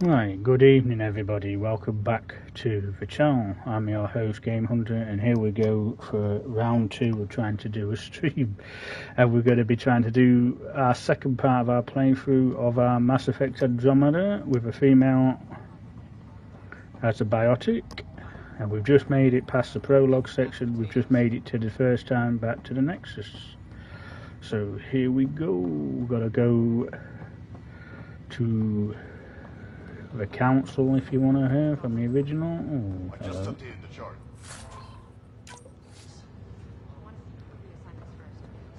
Right, good evening everybody, welcome back to the channel. I'm your host Game Hunter and here we go for round 2 of trying to do a stream. And we're going to be trying to do our second part of our playthrough of our Mass Effect Andromeda with a female as a biotic. And we've just made it past the prologue section, we've just made it to the first time back to the Nexus. So here we go, we've got to go to the council, if you want to hear from the original. Oh, hello. Just updated the chart.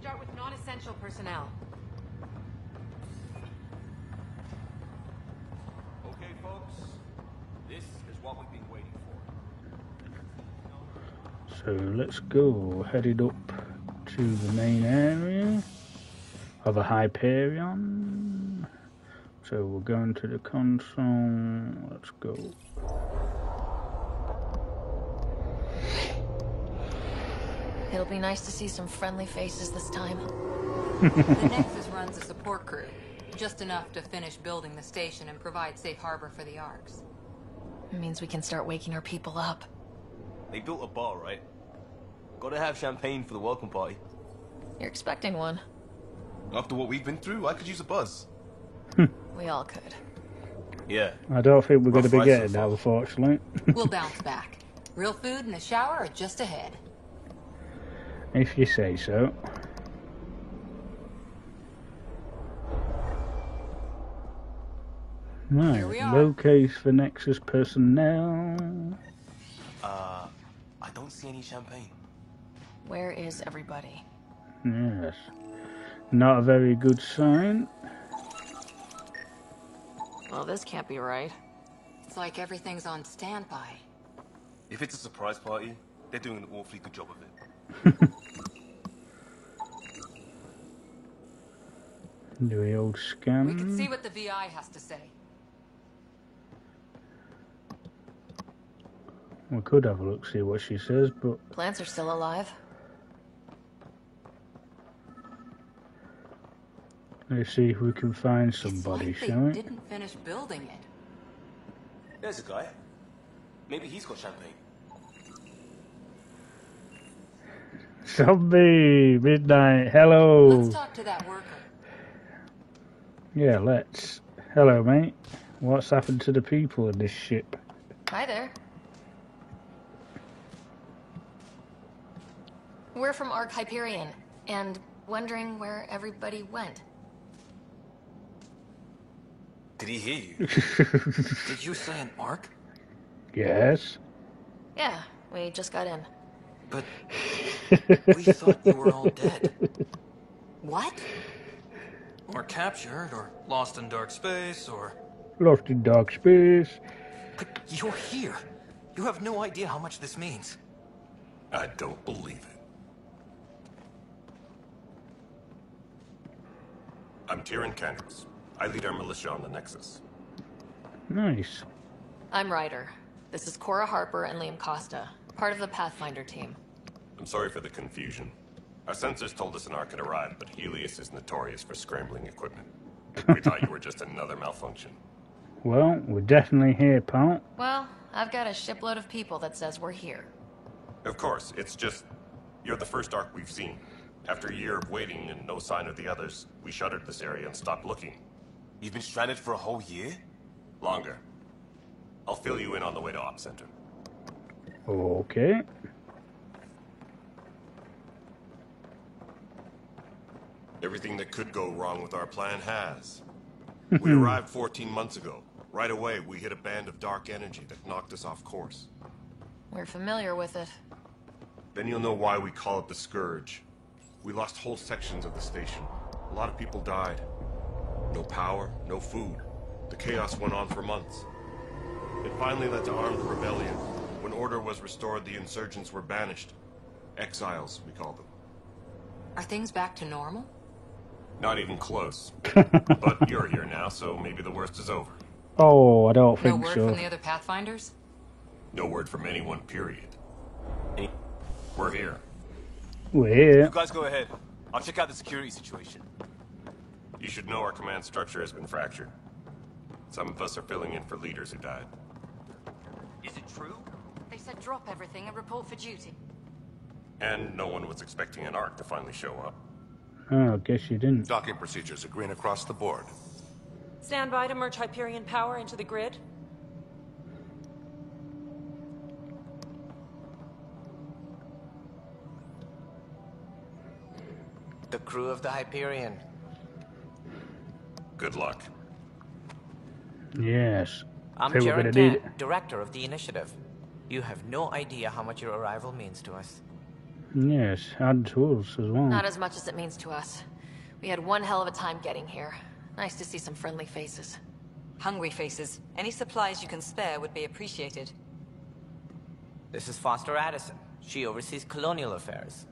Start with non-essential personnel. Okay, folks. This is what we've been waiting for. So let's go, headed up to the main area of a Hyperion. So we're going to the console, let's go. It'll be nice to see some friendly faces this time. The Nexus runs a support crew. Just enough to finish building the station and provide safe harbor for the Arks. It means we can start waking our people up. They built a bar, right? Gotta have champagne for the welcome party. You're expecting one. After what we've been through, I could use a buzz. We all could. Yeah. I don't think we're going to be Rough ride getting so that, far. unfortunately. We'll bounce back. Real food and a shower are just ahead. If you say so. Here Right, we are. locate for Nexus personnel. I don't see any champagne. Where is everybody? Yes. Not a very good sign. Well, this can't be right. It's like everything's on standby. If it's a surprise party, they're doing an awfully good job of it. Do the old scan. We can see what the VI has to say. We could have a look, see what she says, but Plants are still alive. let's see if we can find It's somebody, like shall they we? didn't finish building it. There's a guy. Maybe he's got champagne. Zombie midnight. Hello. Let's talk to that worker. Yeah, let's. Hello, mate. What's happened to the people in this ship? Hi there. We're from Ark Hyperion, and wondering where everybody went. Did he hear you? Did you say an arc? Yes. Yeah, we just got in. But we thought you were all dead. What? Or captured, or lost in dark space, or... Lost in dark space. But you're here. You have no idea how much this means. I don't believe it. I'm Tyrion Candros. I lead our militia on the Nexus. Nice. I'm Ryder. This is Cora Harper and Liam Costa, part of the Pathfinder team. I'm sorry for the confusion. Our sensors told us an Ark had arrived, but Helios is notorious for scrambling equipment. We thought you were just another malfunction. Well, we're definitely here, pal. Well, I've got a shipload of people that says we're here. Of course, it's just... You're the first Ark we've seen. After a year of waiting and no sign of the others, we shuttered this area and stopped looking. You've been stranded for a whole year? Longer. I'll fill you in on the way to Op Center. Okay. Everything that could go wrong with our plan has. We arrived 14 months ago. Right away, we hit a band of dark energy that knocked us off course. We're familiar with it. Then you'll know why we call it the Scourge. We lost whole sections of the station. A lot of people died. No power, no food. The chaos went on for months. It finally led to armed rebellion. When order was restored, the insurgents were banished. Exiles, we call them. Are things back to normal? Not even close. But you're here now, so maybe the worst is over. Oh, I don't No think word so. from the other Pathfinders? No word from anyone, period. We're here. We're here. You guys go ahead. I'll check out the security situation. You should know our command structure has been fractured. Some of us are filling in for leaders who died. Is it true? They said drop everything and report for duty. And no one was expecting an Ark to finally show up. Oh, I guess you didn't. Docking procedures are green across the board. Stand by to merge Hyperion power into the grid. The crew of the Hyperion. Good luck. Yes. I'm Who we're Jaren gonna need Tan, director of the initiative. You have no idea how much your arrival means to us. Yes, and to us as well. Not as much as it means to us. We had one hell of a time getting here. Nice to see some friendly faces. Hungry faces. Any supplies you can spare would be appreciated. This is Foster Addison. She oversees colonial affairs.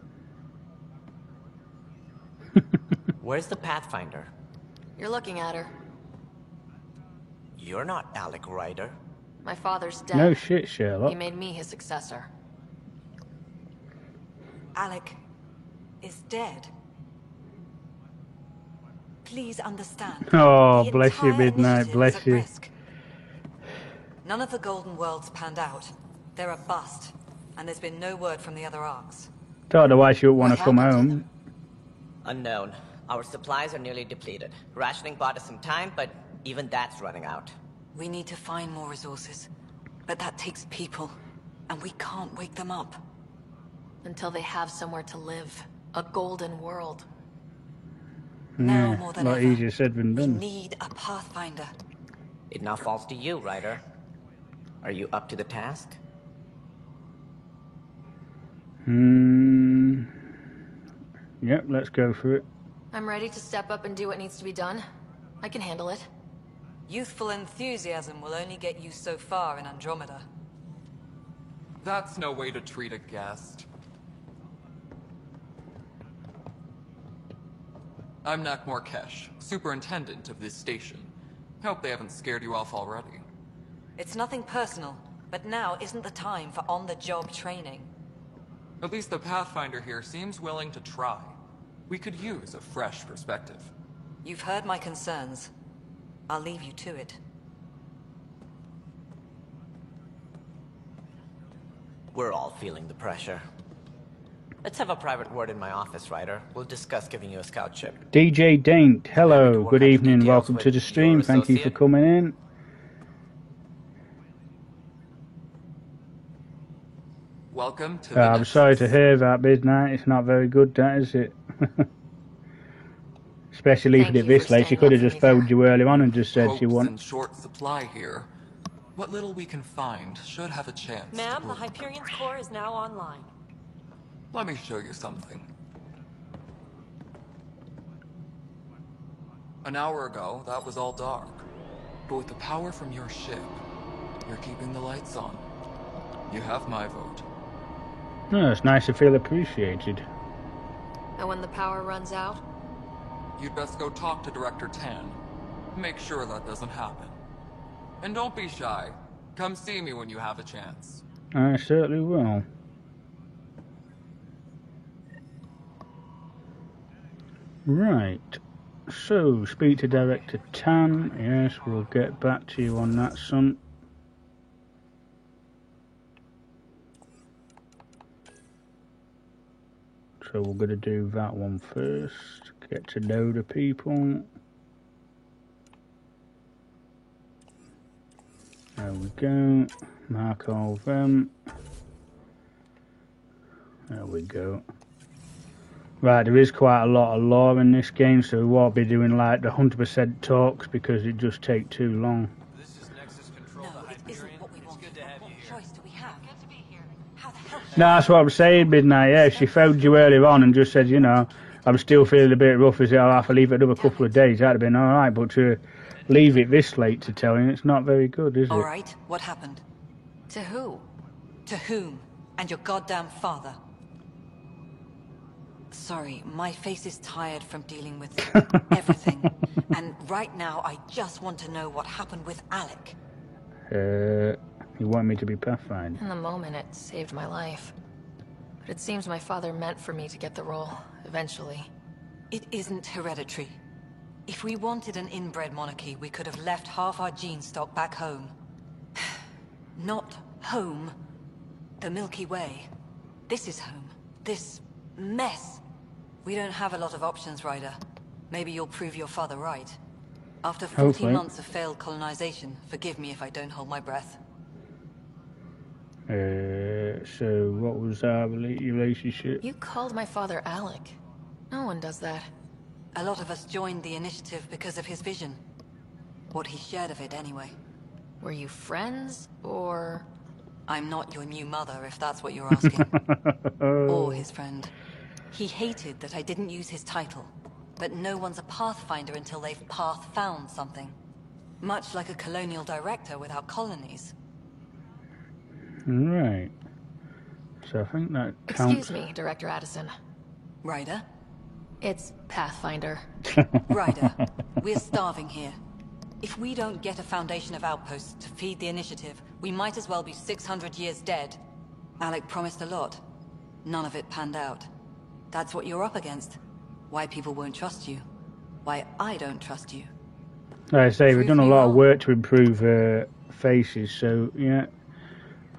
Where's the Pathfinder? You're looking at her. You're not Alec Ryder. My father's dead. No shit, Sherlock. He made me his successor. Alec is dead. Please understand. Oh, The bless you, entire Midnight, initiative bless is at you. risk. None of the Golden Worlds panned out. They're a bust, and there's been no word from the other Arks. Don't know why she would want to What come happened to home. Unknown. Our supplies are nearly depleted. Rationing bought us some time, but even that's running out. We need to find more resources, but that takes people, and we can't wake them up. Until they have somewhere to live. A golden world. Now Yeah, more than lot ever, easier said than we done. need a Pathfinder. It now falls to you, Ryder. Are you up to the task? Yep, let's go for it. I'm ready to step up and do what needs to be done. I can handle it. Youthful enthusiasm will only get you so far in Andromeda. That's no way to treat a guest. I'm Nakmor Kesh, superintendent of this station. Hope they haven't scared you off already. It's nothing personal, but now isn't the time for on-the-job training. At least the Pathfinder here seems willing to try. We could use a fresh perspective. You've heard my concerns. I'll leave you to it. We're all feeling the pressure. Let's have a private word in my office, Ryder. We'll discuss giving you a scout ship. DJ Daint, hello, work good out the evening, details welcome with to the stream. your Thank you for associate. coming in. Welcome to the I'm next- sorry to hear that, Midnight. It's not very good, that is it? Especially leaving Thank it you this for late. She standing could have up for just me phoned there. you earlier on and just said she Hope's won. in short supply here. What little we can find should have a chance. to Ma'am, the grow. Hyperion's core is now online. Let me show you something. An hour ago, that was all dark. But with the power from your ship, you're keeping the lights on. You have my vote. No, it's nice to feel appreciated. And when the power runs out, You'd best go talk to Director Tan. Make sure that doesn't happen. And don't be shy. Come see me when you have a chance. I certainly will. Right. So, speak to Director Tan. Yes, we'll get back to you on that, son. So we're going to do that one first. Get to know the people. There we go. Mark all of them. There we go. Right, there is quite a lot of lore in this game, so we won't be doing like the 100% talks because it just take too long. This is Nexus Control, No, the it isn't Hyperion. what we It's want. good to have you What here. choice do we have? How the hell? No, that's what I'm saying, Midnight. Yeah, if she phoned you earlier on and just said, you know, I'm still feeling a bit rough, is it? I'll have to leave it another couple of days. That'd have been alright, but to leave it this late to tell you, it's not very good, is it? All right, what happened? to who? To whom? And your goddamn father. Sorry, my face is tired from dealing with everything. And right now, I just want to know what happened with Alec. You want me to be Pathfinder? In the moment, it saved my life. But it seems my father meant for me to get the role, eventually. It isn't hereditary. If we wanted an inbred monarchy, we could have left half our gene stock back home. Not home. The Milky Way. This is home. This mess. We don't have a lot of options, Ryder. Maybe you'll prove your father right. After 14 months of failed colonization, forgive me if I don't hold my breath. So what was our relationship? You called my father Alec. No one does that. A lot of us joined the initiative because of his vision. What he shared of it, anyway. Were you friends, or...? I'm not your new mother, if that's what you're asking. Or his friend. He hated that I didn't use his title. But no one's a Pathfinder until they've path-found something. Much like a colonial director without colonies. Right. So I think that counts. Excuse me, Director Addison. Ryder? It's Pathfinder. Ryder, we're starving here. If we don't get a foundation of outposts to feed the initiative, we might as well be 600 years dead. Alec promised a lot. None of it panned out. That's what you're up against. Why people won't trust you. Why I don't trust you. Like I say, we've done a lot of work to improve faces, so yeah.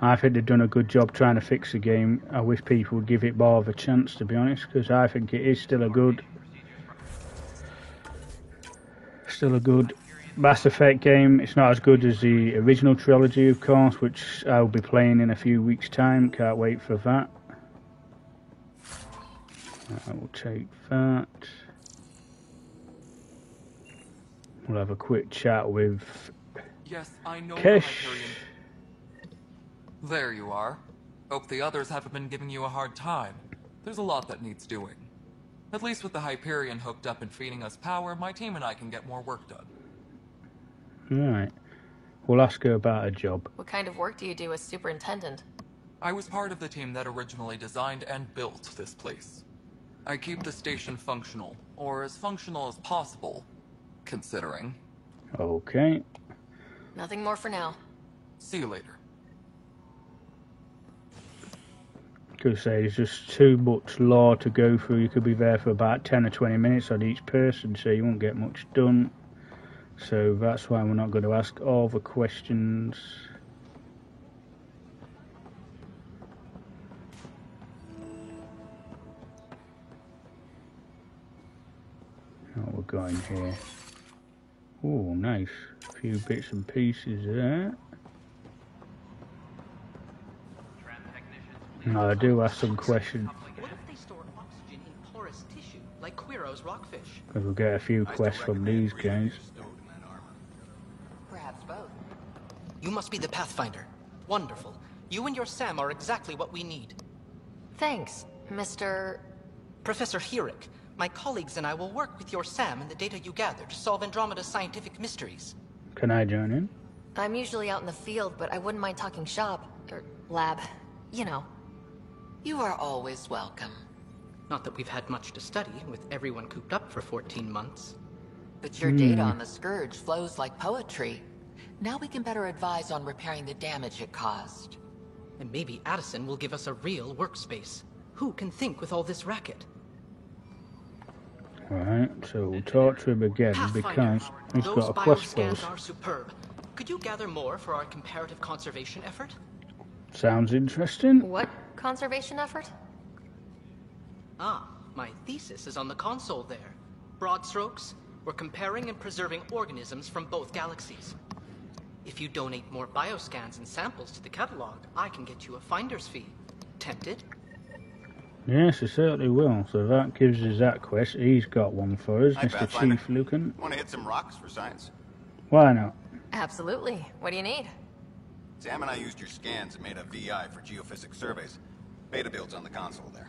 I think they've done a good job trying to fix the game. I wish people would give it more of a chance, to be honest, because I think it is still a good Mass Effect game. It's not as good as the original trilogy, of course, which I'll be playing in a few weeks' time. Can't wait for that. I will take that. We'll have a quick chat with Yes, I know. Kesh. There you are. Hope the others haven't been giving you a hard time. There's a lot that needs doing. At least with the Hyperion hooked up and feeding us power, my team and I can get more work done. Right. We'll ask her about a job. What kind of work do you do as superintendent? I was part of the team that originally designed and built this place. I keep the station functional, or as functional as possible, considering. Okay. Nothing more for now. See you later. Could say there's just too much lore to go through. You could be there for about 10 or 20 minutes on each person, so you won't get much done. So that's why we're not going to ask all the questions. Oh, we're going here. Oh, nice. A few bits and pieces there. No, I do ask some questions. What if they store oxygen in porous tissue, like Quiro's rockfish? Because we'll get a few quests from these guys. Perhaps both. You must be the Pathfinder. Wonderful. You and your Sam are exactly what we need. Thanks, Mr. Professor Herrick. My colleagues and I will work with your Sam and the data you gather to solve Andromeda's scientific mysteries. Can I join in? I'm usually out in the field, but I wouldn't mind talking shop. Or lab. You know. You are always welcome. Not that we've had much to study, with everyone cooped up for 14 months. But your data on the Scourge flows like poetry. Now we can better advise on repairing the damage it caused. And maybe Addison will give us a real workspace. Who can think with all this racket? Right, so we'll talk to him again because he's got a quest for us. Those bioscans are superb. Could you gather more for our comparative conservation effort? Sounds interesting. What conservation effort? Ah, my thesis is on the console there. Broad strokes, we're comparing and preserving organisms from both galaxies. If you donate more bioscans and samples to the catalog, I can get you a finder's fee. Tempted? Yes, it certainly will. So that gives us that quest. He's got one for us, Mr. Chief Lucan. Want to hit some rocks for science? Why not? Absolutely. What do you need? Sam and I used your scans and made a VI for geophysics surveys. Beta builds on the console there.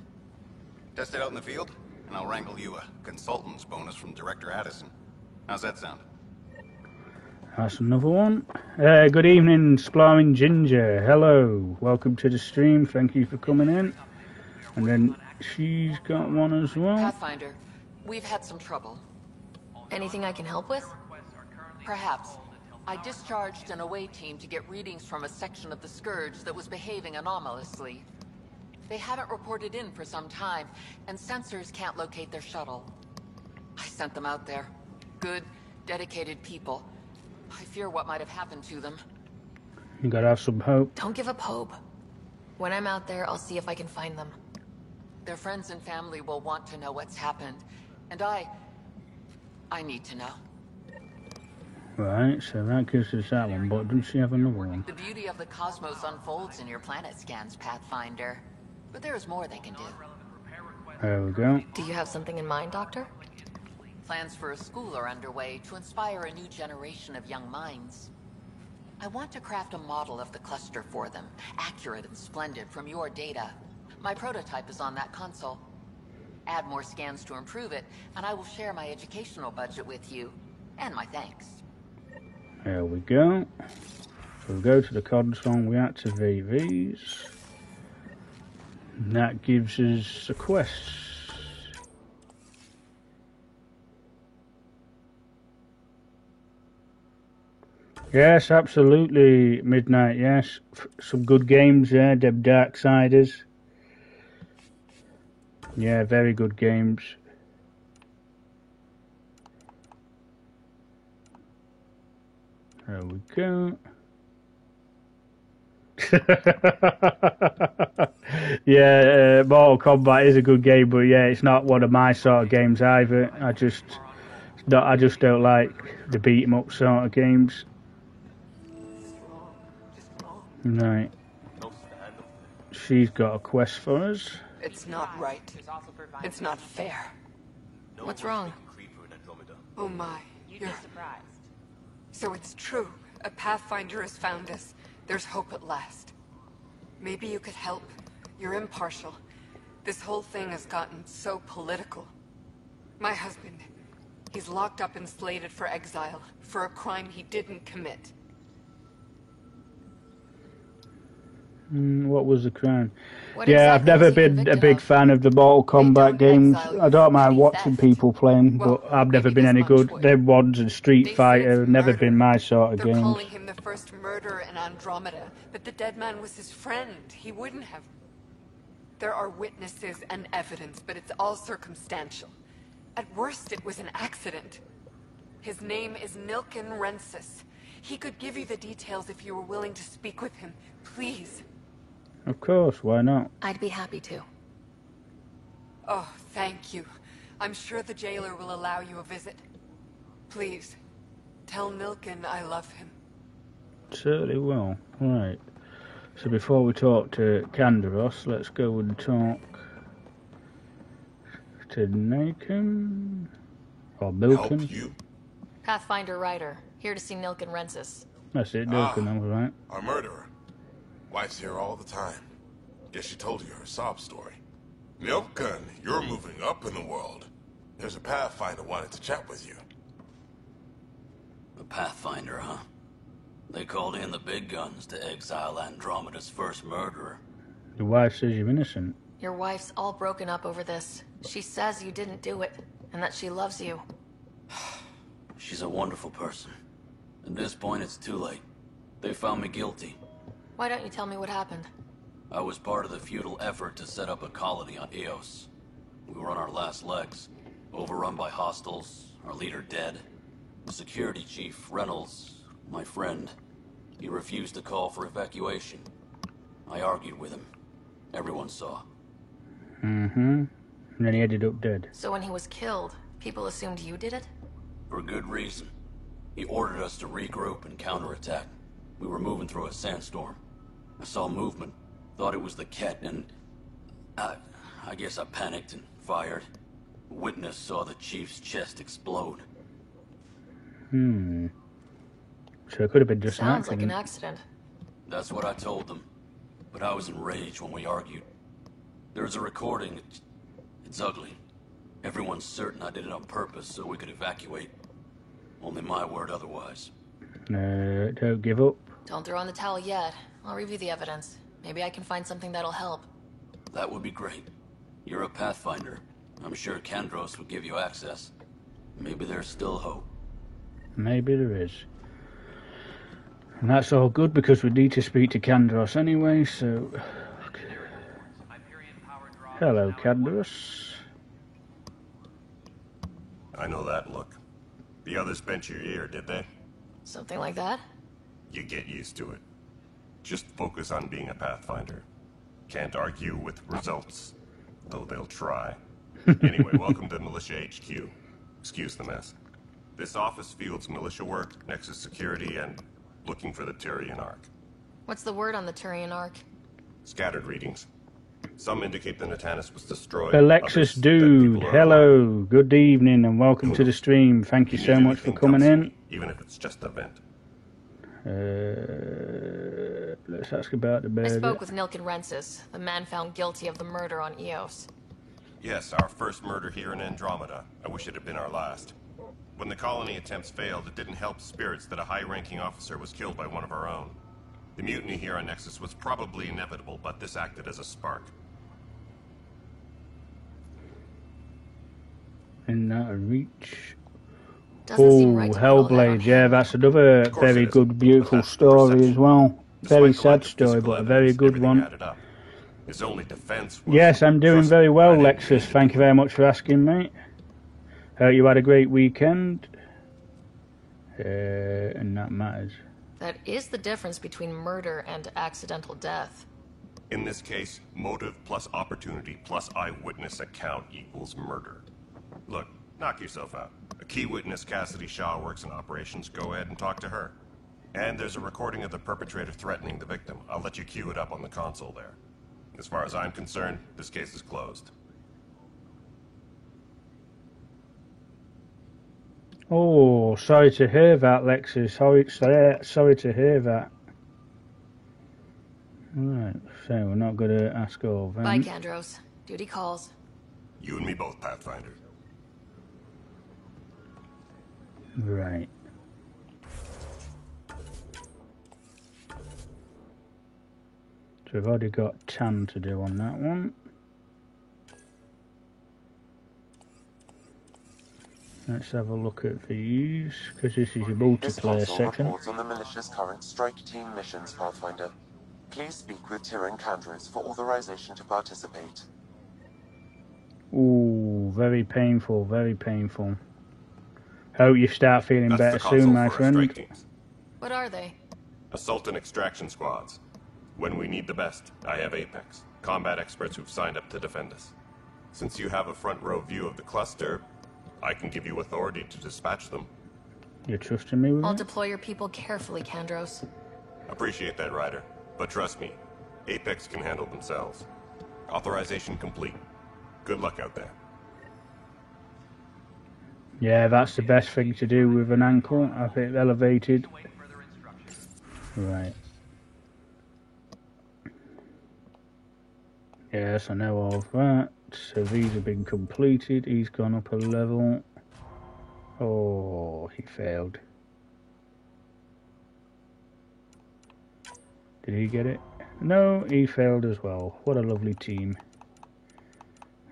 Test it out in the field, and I'll wrangle you a consultant's bonus from Director Addison. How's that sound? That's another one. Good evening, Sploring Ginger. Hello. Welcome to the stream. Thank you for coming in. And then she's got one as well. Pathfinder, we've had some trouble. Anything I can help with? Perhaps. I discharged an away team to get readings from a section of the Scourge that was behaving anomalously. They haven't reported in for some time, and sensors can't locate their shuttle. I sent them out there. Good, dedicated people. I fear what might have happened to them. You gotta have some hope. Don't give up hope. When I'm out there, I'll see if I can find them. Their friends and family will want to know what's happened. And I need to know. Right, so that gives us that one, but doesn't she have another one? The beauty of the cosmos unfolds in your planet scans, Pathfinder. But there is more they can do. There we go. Do you have something in mind, Doctor? Plans for a school are underway to inspire a new generation of young minds. I want to craft a model of the cluster for them, accurate and splendid from your data. My prototype is on that console. Add more scans to improve it, and I will share my educational budget with you, and my thanks. There we go. So we go to the console, we activate these. And that gives us a quest. Yes, absolutely, Midnight, yes. Some good games there, Dead Darksiders. Yeah, very good games. There we go. Yeah, Mortal Kombat is a good game, but yeah, it's not one of my sort of games either. I just don't like the beat 'em up sort of games. Right. She's got a quest for us. It's not right. It's not fair. What's wrong? Oh my, you're surprised. So it's true. A Pathfinder has found us. There's hope at last. Maybe you could help. You're impartial. This whole thing has gotten so political. My husband, he's locked up and slated for exile for a crime he didn't commit. What was the crime? What Yeah, exactly I've never was he been a convicted big of? fan of the Mortal Kombat games. I don't mind watching theft. people playing, but I've never been any good. Them ones and Street Fighter have never been my sort of They're games. calling him the first murderer in Andromeda, but the dead man was his friend. He wouldn't have. There are witnesses and evidence, but it's all circumstantial. At worst, it was an accident. His name is Nilken Rensis. He could give you the details if you were willing to speak with him. Please. Of course, why not? I'd be happy to. Oh, thank you. I'm sure the jailer will allow you a visit. Please, tell Nilken I love him. Certainly will. Right. So before we talk to Kandaros, let's go and talk to Nilken or Milken. Help you? Pathfinder Ryder, here to see Nilken Rensis. That's it, Nilken. I was right. Our murderer. Wife's here all the time. Guess she told you her sob story. Milken, you're moving up in the world. There's a Pathfinder wanted to chat with you. A Pathfinder, huh? They called in the big guns to exile Andromeda's first murderer. Your wife says you're innocent. Your wife's all broken up over this. She says you didn't do it, and that she loves you. She's a wonderful person. At this point, it's too late. They found me guilty. Why don't you tell me what happened? I was part of the futile effort to set up a colony on Eos. We were on our last legs, overrun by hostiles, our leader dead. The security chief, Reynolds, my friend, he refused to call for evacuation. I argued with him. Everyone saw. Mm-hmm. And then he ended up dead. So when he was killed, people assumed you did it? For good reason. He ordered us to regroup and counterattack. We were moving through a sandstorm. I saw movement, thought it was the Ket, and I guess I panicked and fired. A witness saw the chief's chest explode. So it could have been just Sounds an like accident. an accident. That's what I told them. But I was enraged when we argued. There's a recording. It's ugly. Everyone's certain I did it on purpose so we could evacuate. Only my word otherwise. Don't give up. Don't throw in the towel yet. I'll review the evidence. Maybe I can find something that'll help. That would be great. You're a Pathfinder. I'm sure Kandros would give you access. Maybe there's still hope. Maybe there is. And that's all good because we need to speak to Kandros anyway, so... Hello, Kandros. I know that look. The others bent your ear, did they? Something like that? You get used to it. Just focus on being a Pathfinder. Can't argue with results, though they'll try. Anyway, welcome to Militia HQ. Excuse the mess. This office fields militia work, Nexus security, and looking for the Turian Ark. What's the word on the Turian Ark? Scattered readings. Some indicate the Natanus was destroyed. Alexis Dude, hello, good evening and welcome to the stream. Thank you so much for coming in. Even if it's just a vent. Let's ask about the bird. I spoke with Nilken Rensis, the man found guilty of the murder on Eos. Yes, our first murder here in Andromeda. I wish it had been our last. When the colony attempts failed, it didn't help spirits that a high-ranking officer was killed by one of our own. The mutiny here on Nexus was probably inevitable, but this acted as a spark. And that reach. Doesn't right Hellblade, yeah, that's another very good, beautiful story as well. Very sad story, but a very good one. His only defense was yes, I'm doing very well, Lexus. Thank you very much for asking, mate. Hope you had a great weekend. And that matters. That is the difference between murder and accidental death. In this case, motive plus opportunity plus eyewitness account equals murder. Look, knock yourself out. A key witness, Cassidy Shaw, works in operations. Go ahead and talk to her. And there's a recording of the perpetrator threatening the victim. I'll let you cue it up on the console there. As far as I'm concerned, this case is closed. Oh, sorry to hear that, Lexus. Sorry to hear that. Right, so we're not going to ask all them. Bye, Kandros. Duty calls. You and me both, Pathfinder. Right. So we've already got Tan to do on that one. Let's have a look at these, because this is a multiplayer section. Reports on the militia's current strike team missions, Pathfinder. Please speak with Tyrion Kandros for authorization to participate. Ooh, very painful, very painful. Hope you start feeling better soon, my friend. What are they? Assault and extraction squads. When we need the best, I have Apex, combat experts who've signed up to defend us. Since you have a front row view of the cluster, I can give you authority to dispatch them. You're trusting me with I'll that? deploy your people carefully, Kandros. Appreciate that, Ryder. But trust me, Apex can handle themselves. Authorization complete. Good luck out there. Yeah, that's the best thing to do with an ankle. Have it elevated. Right. Yes, I know of that. So these have been completed. He's gone up a level. Oh, he failed. Did he get it? No, he failed as well. What a lovely team.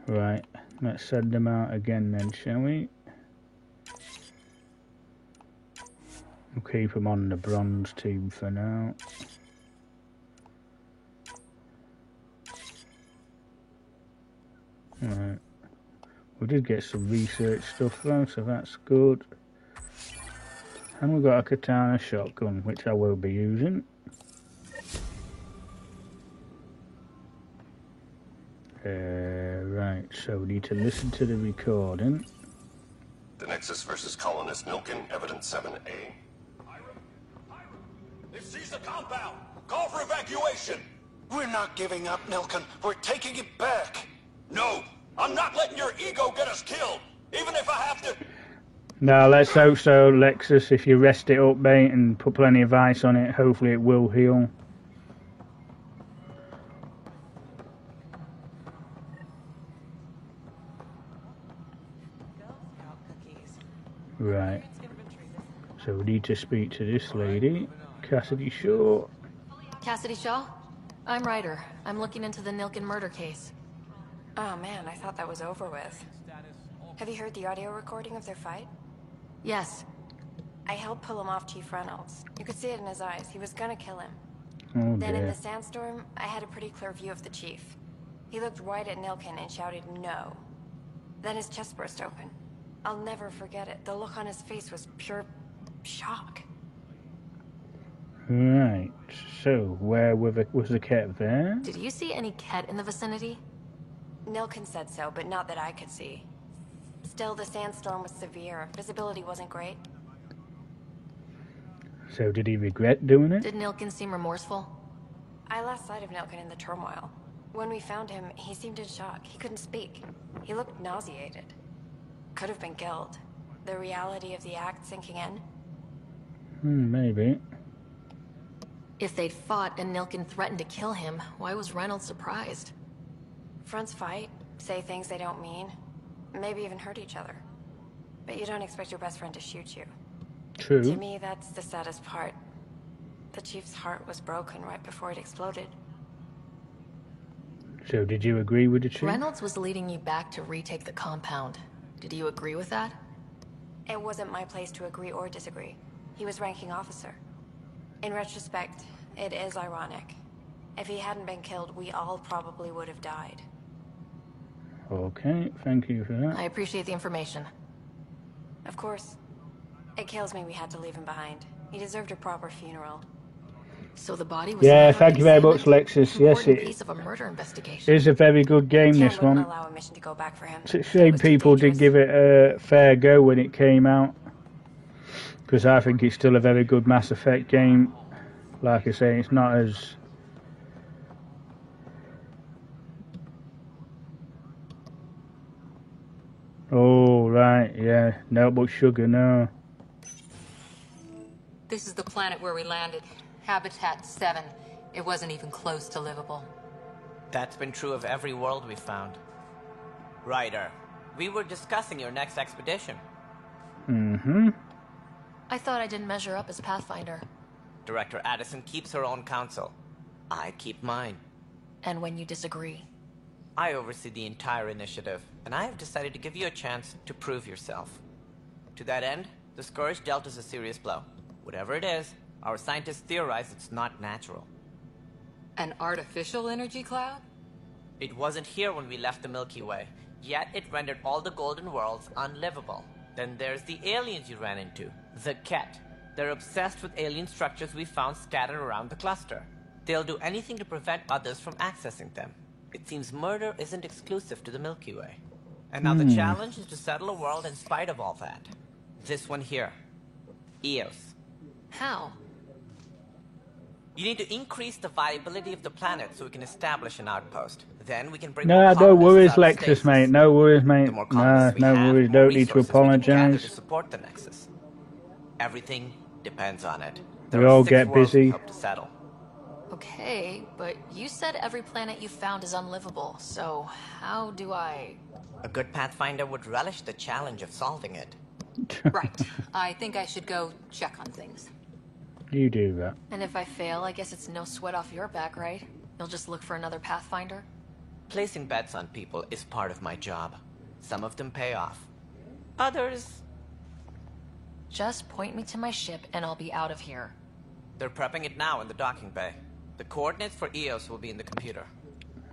Right, let's send them out again then, shall we? We'll keep them on the bronze team for now. Right. We did get some research stuff though, so that's good. And we've got a katana shotgun, which I will be using. Right, so we need to listen to the recording. The Nexus versus Colonist Nilken, Evidence 7A. They've seized the compound! Call for evacuation! We're not giving up, Nilken. We're taking it back! No! I'm not letting your ego get us killed! Even if I have to... Now let's hope so, Lexus. If you rest it up, mate, and put plenty of ice on it, hopefully it will heal. Right. So we need to speak to this lady, Cassidy Shaw. Cassidy Shaw? I'm Ryder. I'm looking into the Nilken murder case. Oh man, I thought that was over with. Have you heard the audio recording of their fight? Yes. I helped pull him off Chief Reynolds. You could see it in his eyes. He was gonna kill him. Oh, Then in dear. the sandstorm, I had a pretty clear view of the Chief. He looked right at Nilken and shouted no. Then his chest burst open. I'll never forget it. The look on his face was pure shock. Right, so where was the Kett there? Did you see any Kett in the vicinity? Nilken said so, but not that I could see. Still, the sandstorm was severe. Visibility wasn't great. So did he regret doing it? Did Nilken seem remorseful? I lost sight of Nilken in the turmoil. When we found him, he seemed in shock. He couldn't speak. He looked nauseated. Could have been killed. The reality of the act sinking in. Maybe. If they'd fought and Nilken threatened to kill him, why was Reynolds surprised? Fronts fight, say things they don't mean, maybe even hurt each other. But you don't expect your best friend to shoot you. True. To me, that's the saddest part. The Chief's heart was broken right before it exploded. So did you agree with the Chief? Reynolds was leading you back to retake the compound. Did you agree with that? It wasn't my place to agree or disagree. He was ranking officer. In retrospect, it is ironic. If he hadn't been killed, we all probably would have died. Okay, thank you for that. I appreciate the information. Of course. It kills me we had to leave him behind. He deserved a proper funeral. So the body was thank you very much, Lexus. Yes, it piece of a murder investigation. is a very good game, this one. Allow a mission to go back for him. It's a shame people did give it a fair go when it came out, because I think it's still a very good Mass Effect game. Like I say, it's not as... Oh, right, yeah. No, but sugar, no. This is the planet where we landed. Habitat 7. It wasn't even close to livable. That's been true of every world we've found. Ryder, we were discussing your next expedition. Mm-hmm. I thought I didn't measure up as Pathfinder. Director Addison keeps her own counsel. I keep mine. And when you disagree? I oversee the entire initiative, and I have decided to give you a chance to prove yourself. To that end, the Scourge dealt us a serious blow. Whatever it is, our scientists theorize it's not natural. An artificial energy cloud? It wasn't here when we left the Milky Way, yet it rendered all the Golden Worlds unlivable. Then there's the aliens you ran into, the Kett. They're obsessed with alien structures we found scattered around the cluster. They'll do anything to prevent others from accessing them. It seems murder isn't exclusive to the Milky Way. And now the challenge is to settle a world in spite of all that. This one here. Eos. How? You need to increase the viability of the planet so we can establish an outpost. Then we can bring No, no worries, Lexus, mate. No worries, mate. No worries. Don't need to apologise. To support the Nexus. Everything depends on it. We all get busy. To settle. Okay, but you said every planet you found is unlivable, so how do I... A good Pathfinder would relish the challenge of solving it. Right. I think I should go check on things. You do that. And if I fail, I guess it's no sweat off your back, right? You'll just look for another Pathfinder? Placing bets on people is part of my job. Some of them pay off. Others... Just point me to my ship and I'll be out of here. They're prepping it now in the docking bay. The coordinates for Eos will be in the computer.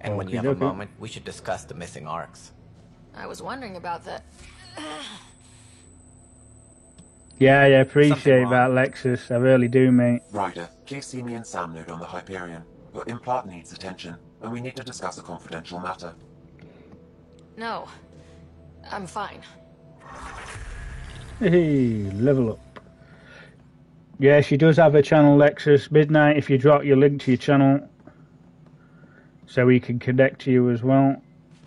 And when you have a moment, we should discuss the missing arcs. I was wondering about that. Yeah, appreciate that, Lexus. I really do, mate. Ryder, please see me and Sam node on the Hyperion. Your implant needs attention, and we need to discuss a confidential matter. No. I'm fine. Hey, level up. Yeah, she does have a channel, Lexus. Midnight, if you drop your link to your channel, so we can connect to you as well.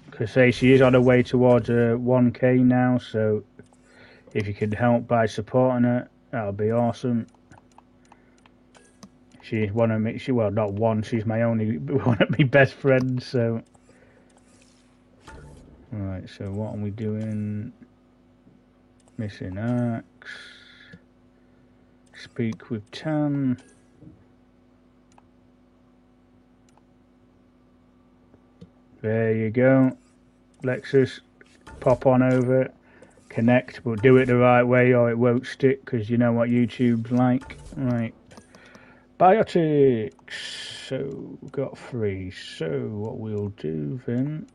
Because say she is on her way towards 1K now, so if you could help by supporting her, that'll be awesome. She's one of me. Well, not one. She's my only one of my best friends. So, right. So what are we doing? Missing arcs. Speak with Tam. There you go, Lexus. Pop on over. Connect, but do it the right way or it won't stick, because you know what YouTube's like. Right. Biotics. So, got 3. So, what we'll do then...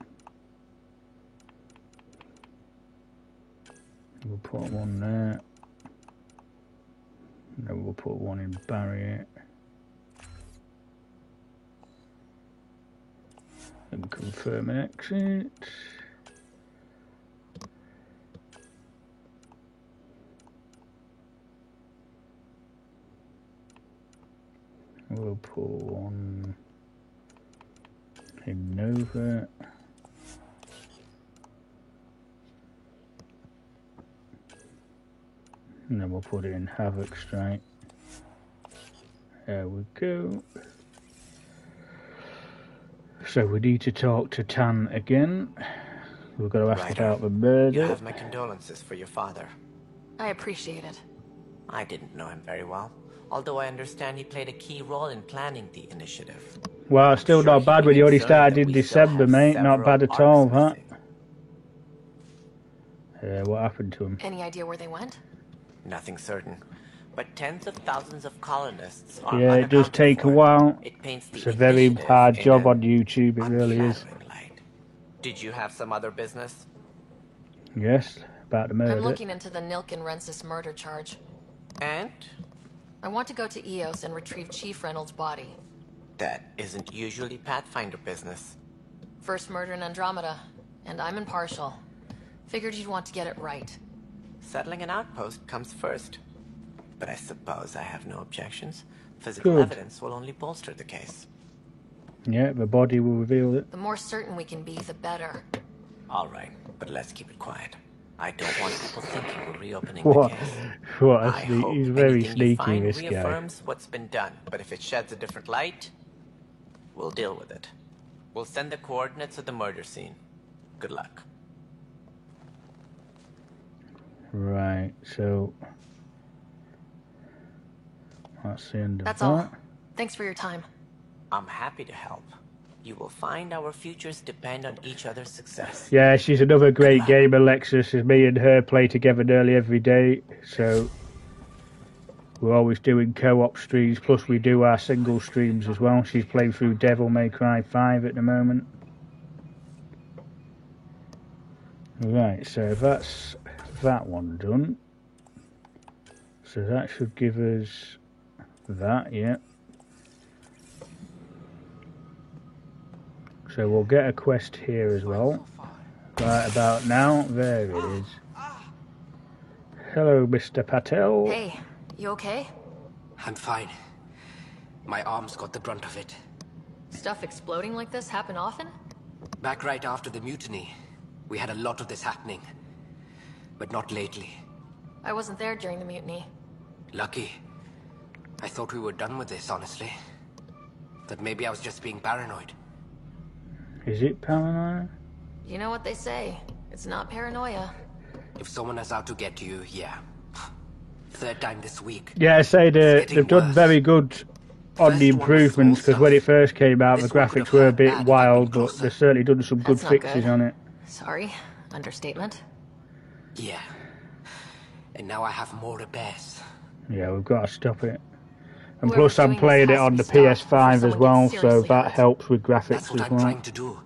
We'll put one there. Then we'll put one in barrier. And confirm exit. We'll put one in Nova. And then we'll put it in Havoc straight. There we go. So we need to talk to Tan again. We've got to ask about the murder. You have my condolences for your father. I appreciate it. I didn't know him very well, although I understand he played a key role in planning the initiative. Well, still not bad when you already started in December, mate. Not bad at all, huh? What happened to him? Any idea where they went? Nothing certain, but tens of thousands of colonists are Yeah, it does take a while. It's a very hard job on YouTube, it really is. Did you have some other business? Yes, about the murder. I'm looking into the Nilk and Rensis murder charge. And? I want to go to EOS and retrieve Chief Reynolds' body. That isn't usually Pathfinder business. First murder in Andromeda, and I'm impartial. Figured you'd want to get it right. Settling an outpost comes first. But I suppose I have no objections. Physical Good. evidence will only bolster the case. Yeah, the body will reveal it. The more certain we can be, the better. All right, but let's keep it quiet. I don't want people thinking we're reopening What? the case. What? I hope He's very anything you sneaky, find this guy. reaffirms what's been done, but if it sheds a different light, we'll deal with it. We'll send the coordinates of the murder scene. Good luck. Right, so that's the end of That's that. all. Thanks for your time. I'm happy to help. You will find our futures depend on each other's success. Yeah, she's another great gamer, Lexus. As me and her play together nearly every day, so we're always doing co-op streams. Plus, we do our single streams as well. She's playing through Devil May Cry 5 at the moment. Right, so that's that one done. So that should give us that, yeah. So we'll get a quest here as well. Right about now, there it is. Hello, Mr. Patel. Hey, you okay? I'm fine. My arms got the brunt of it. Stuff exploding like this happen often? Back right after the mutiny, we had a lot of this happening. But not lately. I wasn't there during the mutiny. Lucky. I thought we were done with this, honestly. But maybe I was just being paranoid. Is it paranoia? You know what they say. It's not paranoia. If someone is out to get you, yeah. Third time this week. Yeah, I say they've done very good on the improvements, because when it first came out, the graphics were a bit wild, but they've certainly done some good That's not fixes good. on it. Sorry, understatement. Yeah. And now I have more repairs. Yeah, we've got to stop it. And Whoever's plus, I'm doing playing this it has on to the be stopped before PS5 as someone well, gets so seriously that hurt. helps with graphics That's what as I'm well. trying to do.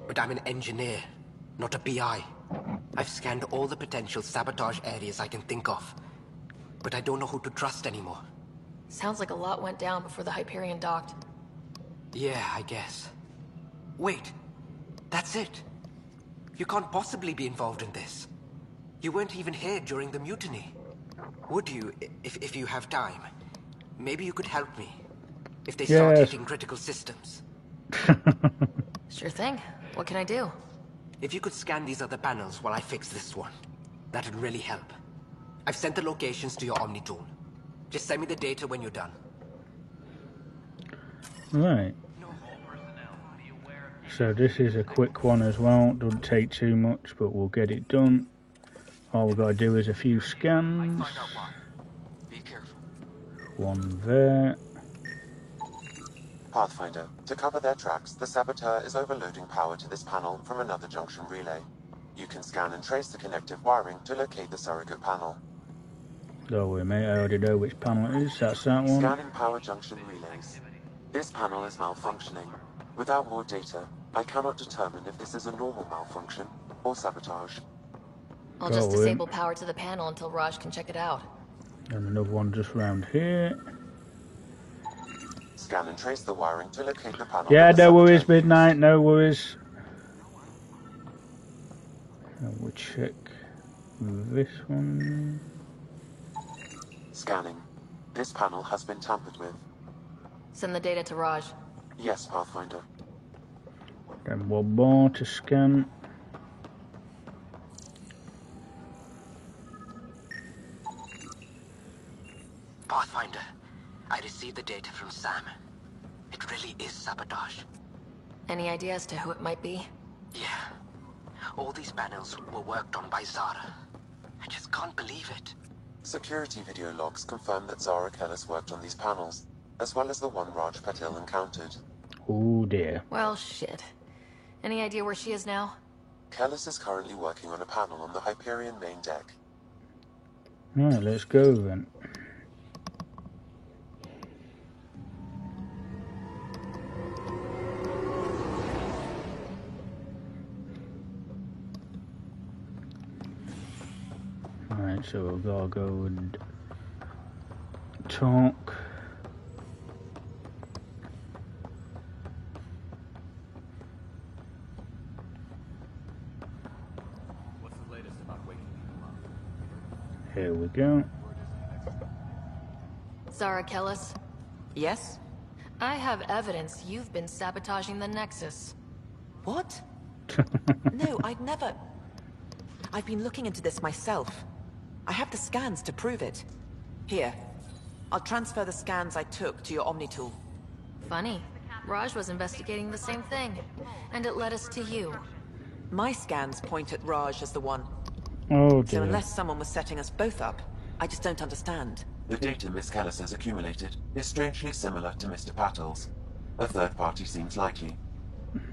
But I'm an engineer, not a PI. I've scanned all the potential sabotage areas I can think of. But I don't know who to trust anymore. Sounds like a lot went down before the Hyperion docked. Yeah, I guess. Wait. That's it. You can't possibly be involved in this. You weren't even here during the mutiny. Would you, if you have time? Maybe you could help me. If they start Yes. hitting critical systems. Sure thing. What can I do? If you could scan these other panels while I fix this one, that'd really help. I've sent the locations to your Omni tool. Just send me the data when you're done. Right. So this is a quick one as well. Doesn't take too much, but we'll get it done. All we've got to do is a few scans. One there. Pathfinder, to cover their tracks, the Saboteur is overloading power to this panel from another junction relay. You can scan and trace the connective wiring to locate the surrogate panel. Don't worry, mate. I already know which panel it is. That's that one. Scanning power junction relays. This panel is malfunctioning. Without more data, I cannot determine if this is a normal malfunction or sabotage. I'll just disable power to the panel until Raj can check it out. And another one just round here. Scan and trace the wiring to locate the panel. Yeah, no worries, Midnight, no worries. And we'll check this one. Scanning. This panel has been tampered with. Send the data to Raj. Yes, Pathfinder. And one more to scan. Pathfinder, I received the data from Sam. It really is sabotage. Any idea as to who it might be? Yeah. All these panels were worked on by Zara. I just can't believe it. Security video logs confirm that Zara Kellis worked on these panels, as well as the one Raj Patil encountered. Oh dear. Well, shit. Any idea where she is now? Kellis is currently working on a panel on the Hyperion main deck. Right, let's go then. Right, so we've got to go and talk. What's the latest about waking him up? Here we go. Zara Kellis? Yes? I have evidence you've been sabotaging the Nexus. What? No, I'd never... I've been looking into this myself. I have the scans to prove it. Here. I'll transfer the scans I took to your Omnitool. Funny. Raj was investigating the same thing, and it led us to you. My scans point at Raj as the one. Oh So dear. unless someone was setting us both up, I just don't understand. The data Miss Kellis has accumulated is strangely similar to Mr. Patel's. A third party seems likely.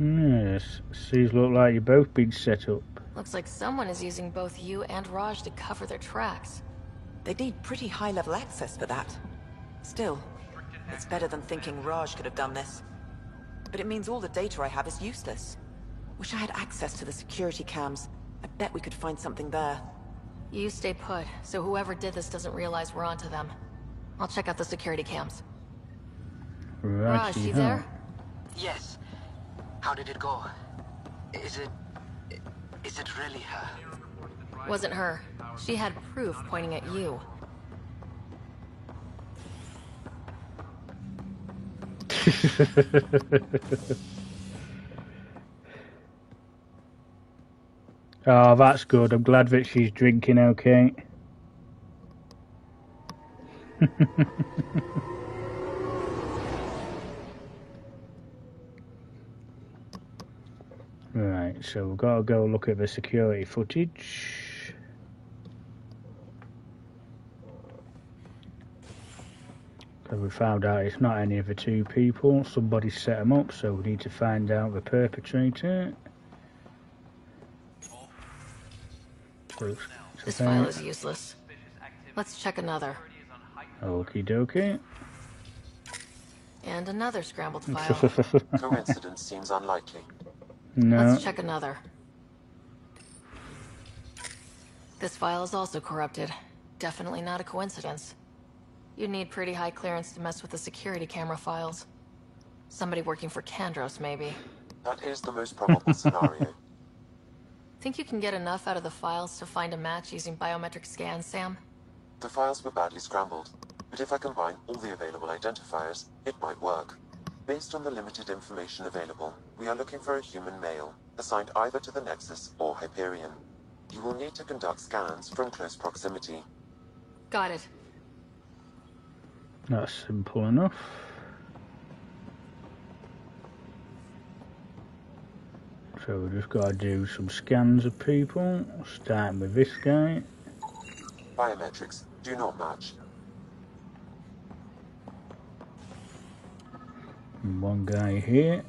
Yes, these look like you've both been set up. Looks like someone is using both you and Raj to cover their tracks. They need pretty high-level access for that. Still, it's better than thinking Raj could have done this. But it means all the data I have is useless. Wish I had access to the security cams. I bet we could find something there. You stay put, so whoever did this doesn't realize we're onto them. I'll check out the security cams. Raj, you there? Yes. How did it go? Is it really her? Wasn't her. She had proof pointing at you. Oh, that's good. I'm glad that she's drinking okay. Right, so we've got to go look at the security footage. Because we found out it's not any of the two people. Somebody set them up, so we need to find out the perpetrator. This file is useless. Let's check another. Okie dokie. And another scrambled file. Coincidence seems unlikely. No. Let's check another. This file is also corrupted. Definitely not a coincidence. You'd need pretty high clearance to mess with the security camera files. Somebody working for Kandros, maybe. That is the most probable scenario. Think you can get enough out of the files to find a match using biometric scans, Sam? The files were badly scrambled, but if I combine all the available identifiers, it might work. Based on the limited information available, we are looking for a human male, assigned either to the Nexus or Hyperion. You will need to conduct scans from close proximity. Got it. That's simple enough. So we just got to do some scans of people, starting with this guy. Biometrics do not match. And one guy here.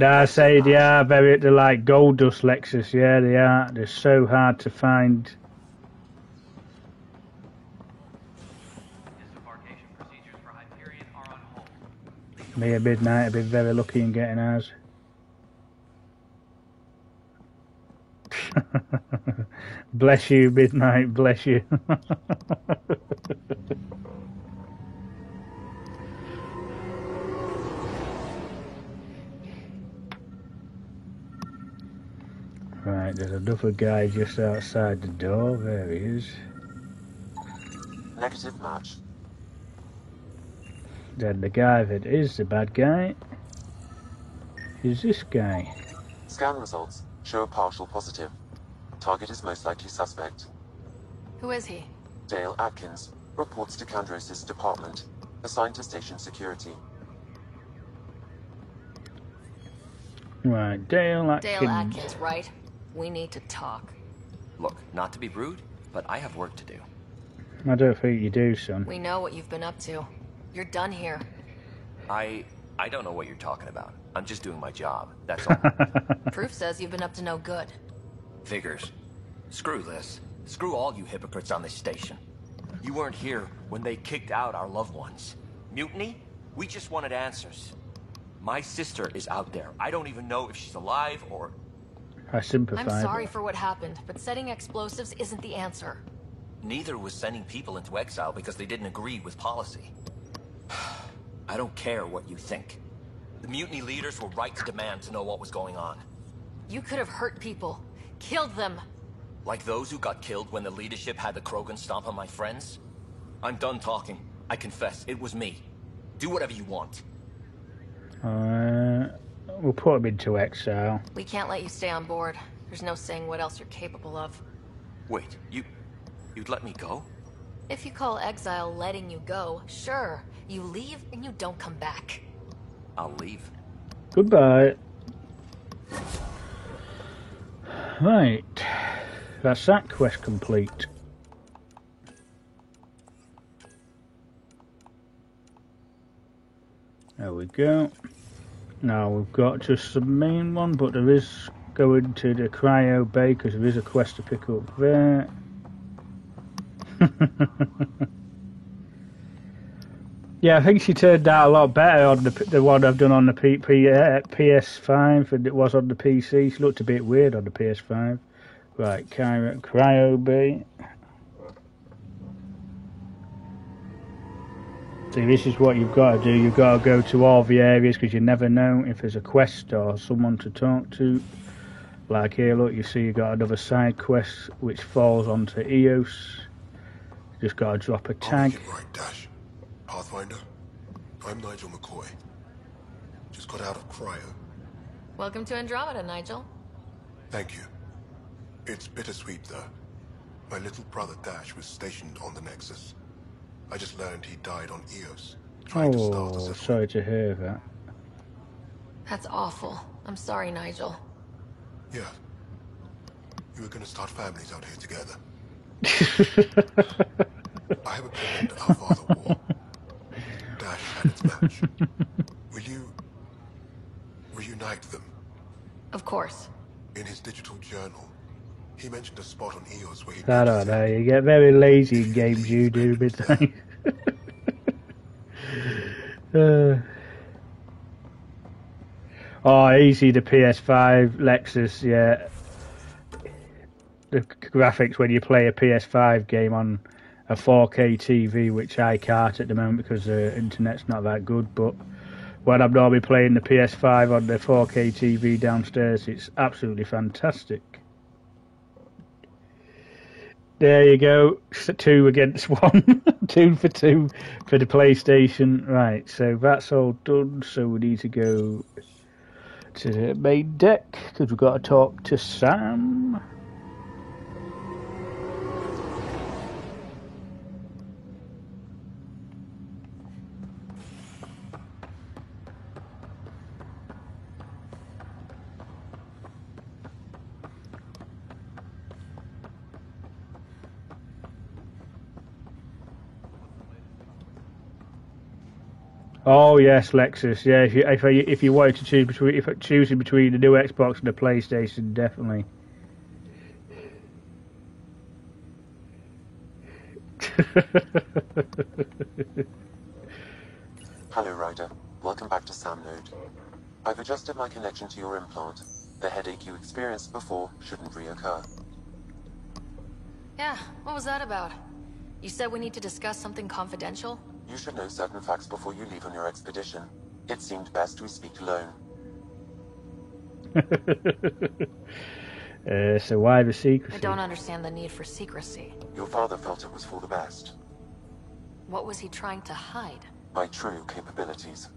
I say they are they're like gold dust Lexus, yeah they are. They're so hard to find. Me at midnight, I've been very lucky in getting ours. Bless you, midnight, bless you. Right, there's another guy just outside the door. There he is. Negative match. Then the guy that is the bad guy is this guy. Scan results show a partial positive. Target is most likely suspect. Who is he? Dale Atkins reports to Kandros' department, assigned to station security. Right, Dale Atkins. Dale Atkins, right? We need to talk. Look, not to be rude, but I have work to do. I don't think you do, son. We know what you've been up to. You're done here. I don't know what you're talking about. I'm just doing my job, that's all. Proof says you've been up to no good. Figures. Screw this. Screw all you hypocrites on this station. You weren't here when they kicked out our loved ones. Mutiny? We just wanted answers. My sister is out there. I don't even know if she's alive or... I sympathize. I'm sorry for what happened, but setting explosives isn't the answer. Neither was sending people into exile because they didn't agree with policy. I don't care what you think. The mutiny leaders were right to demand to know what was going on. You could have hurt people. Killed them. Like those who got killed when the leadership had the Krogan stomp on my friends? I'm done talking. I confess, it was me. Do whatever you want. We'll put him into exile. We can't let you stay on board. There's no saying what else you're capable of. Wait, you'd let me go? If you call exile letting you go, sure. You leave and you don't come back. I'll leave. Goodbye. Right. That's that quest complete. There we go. Now we've got just the main one, but there is going to the cryo bay because there is a quest to pick up there. Yeah, I think she turned out a lot better on the one I've done on the PS5 than it was on the PC. She looked a bit weird on the PS5. Right, cryo bay. See, this is what you've got to do. You've got to go to all the areas because you never know if there's a quest or someone to talk to. Like here, look, you see you've got another side quest which falls onto EOS. Just got to drop a tag. Right, Dash. Pathfinder, I'm Nigel McCoy. Just got out of cryo. Welcome to Andromeda, Nigel. Thank you. It's bittersweet, though. My little brother Dash was stationed on the Nexus. I just learned he died on EOS, trying to start the civil. Sorry to hear that. That's awful. I'm sorry, Nigel. Yeah. You were going to start families out here together. I have a commitment to our father war. Dash had its match. Will you reunite them? Of course. In his digital journal, he mentioned a spot on EOS where he... I don't know, you get very lazy in games, you do, midnight. Oh, easy, the PS5, Lexus, yeah. The graphics when you play a PS5 game on a 4K TV, which I can't at the moment because the internet's not that good, but when I'm normally playing the PS5 on the 4K TV downstairs, it's absolutely fantastic. There you go, 2 against 1, 2 for 2 for the PlayStation. Right, so that's all done, so we need to go to the main deck, because we've got to talk to Sam. Oh yes, Lexus. Yeah, if you wanted to choose between choosing between the new Xbox and the PlayStation, definitely. Hello, Ryder. welcome back to Sam Node. I've adjusted my connection to your implant. The headache you experienced before shouldn't reoccur. Yeah, what was that about? You said we need to discuss something confidential? You should know certain facts before you leave on your expedition. It seemed best we speak alone. So why the secrecy? I don't understand the need for secrecy. Your father felt it was for the best. What was he trying to hide? My true capabilities.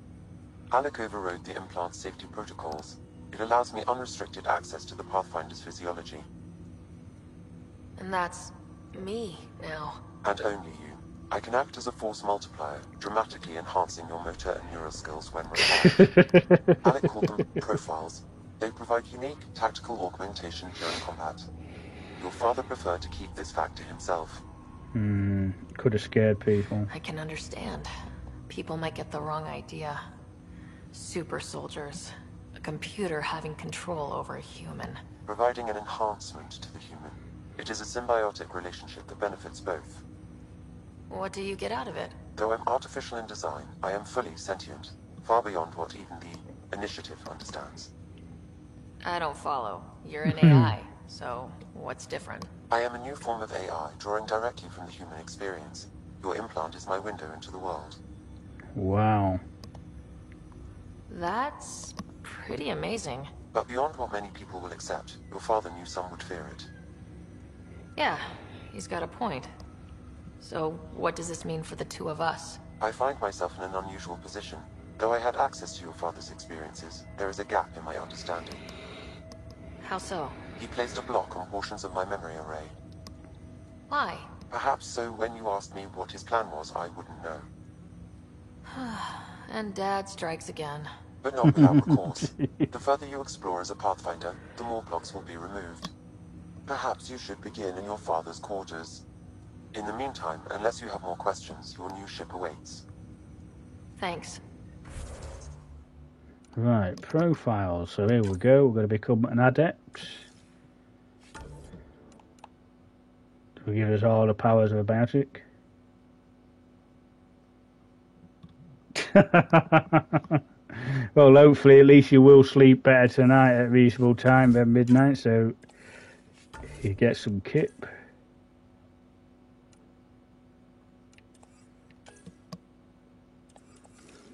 Alec overrode the implant safety protocols. It allows me unrestricted access to the Pathfinder's physiology. And that's me now. And only you. I can act as a force multiplier, dramatically enhancing your motor and neural skills when required. Alec called them profiles. They provide unique tactical augmentation during combat. Your father preferred to keep this fact to himself. Could have scared people. I can understand. People might get the wrong idea. Super soldiers. A computer having control over a human. Providing an enhancement to the human. It is a symbiotic relationship that benefits both. What do you get out of it? Though I'm artificial in design, I am fully sentient. Far beyond what even the Initiative understands. I don't follow. You're an AI, so what's different? I am a new form of AI, drawing directly from the human experience. Your implant is my window into the world. Wow. That's pretty amazing. But beyond what many people will accept, your father knew some would fear it. Yeah, he's got a point. So, what does this mean for the two of us? I find myself in an unusual position. Though I had access to your father's experiences, there is a gap in my understanding. How so? He placed a block on portions of my memory array. Why? Perhaps so when you asked me what his plan was, I wouldn't know. And Dad strikes again. But not without recourse. The further you explore as a Pathfinder, the more blocks will be removed. Perhaps you should begin in your father's quarters. In the meantime, unless you have more questions, your new ship awaits. Thanks. Right, profiles. So here we go. We're going to become an adept. Will give us all the powers of a biotic. Well, hopefully at least you will sleep better tonight at reasonable time than midnight, so you get some kip.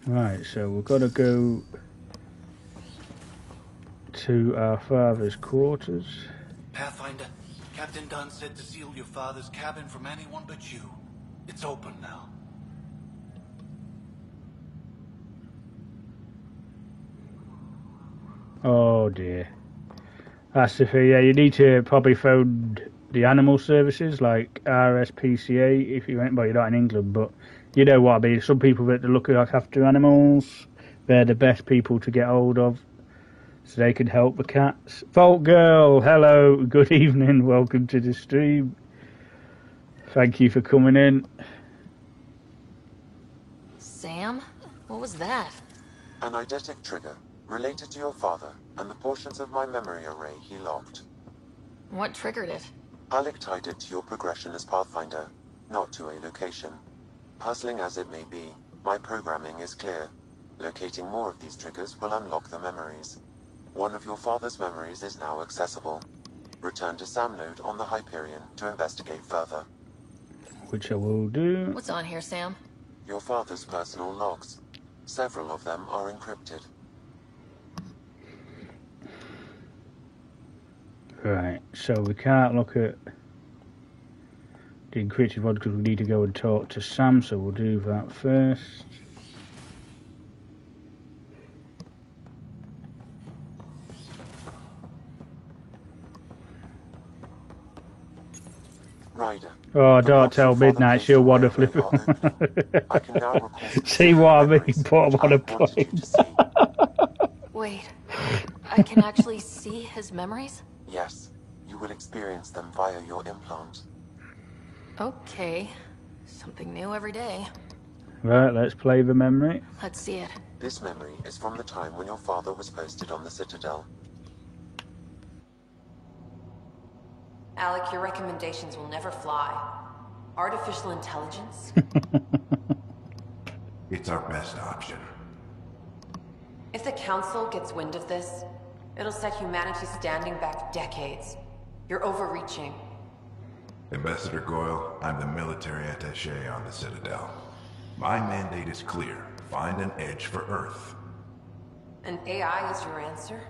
Right, so we've got to go to our father's quarters. Pathfinder, Captain Dunn said to seal your father's cabin from anyone but you. It's open now. Oh dear. That's the thing, yeah, you need to probably phone the animal services like RSPCA if you went, well, you're not in England, but you know what I mean. Some people that look after animals, they're the best people to get hold of, so they can help the cats. Fault Girl, hello, good evening, welcome to the stream. Thank you for coming in. Sam? What was that? An eidetic trigger, related to your father, and the portions of my memory array he locked. What triggered it? Alec tied it to your progression as Pathfinder, not to a location. Puzzling as it may be, my programming is clear. Locating more of these triggers will unlock the memories. One of your father's memories is now accessible. Return to Sam Node on the Hyperion to investigate further. Which I will do. What's on here, Sam? Your father's personal logs. Several of them are encrypted. Right, so we can't look at the encrypted one because we need to go and talk to Sam, so we'll do that first. Ryder. Oh, don't tell Midnight, she'll want to flip it. See what I mean? Put him on a plane. Wait, I can actually see his memories? Yes, you will experience them via your implant. Okay, something new every day. Right, let's play the memory. Let's see it. This memory is from the time when your father was posted on the Citadel. Alec, your recommendations will never fly. Artificial intelligence? It's our best option. If the Council gets wind of this, it'll set humanity standing back decades. You're overreaching. Ambassador Goyle, I'm the military attaché on the Citadel. My mandate is clear. Find an edge for Earth. And AI is your answer?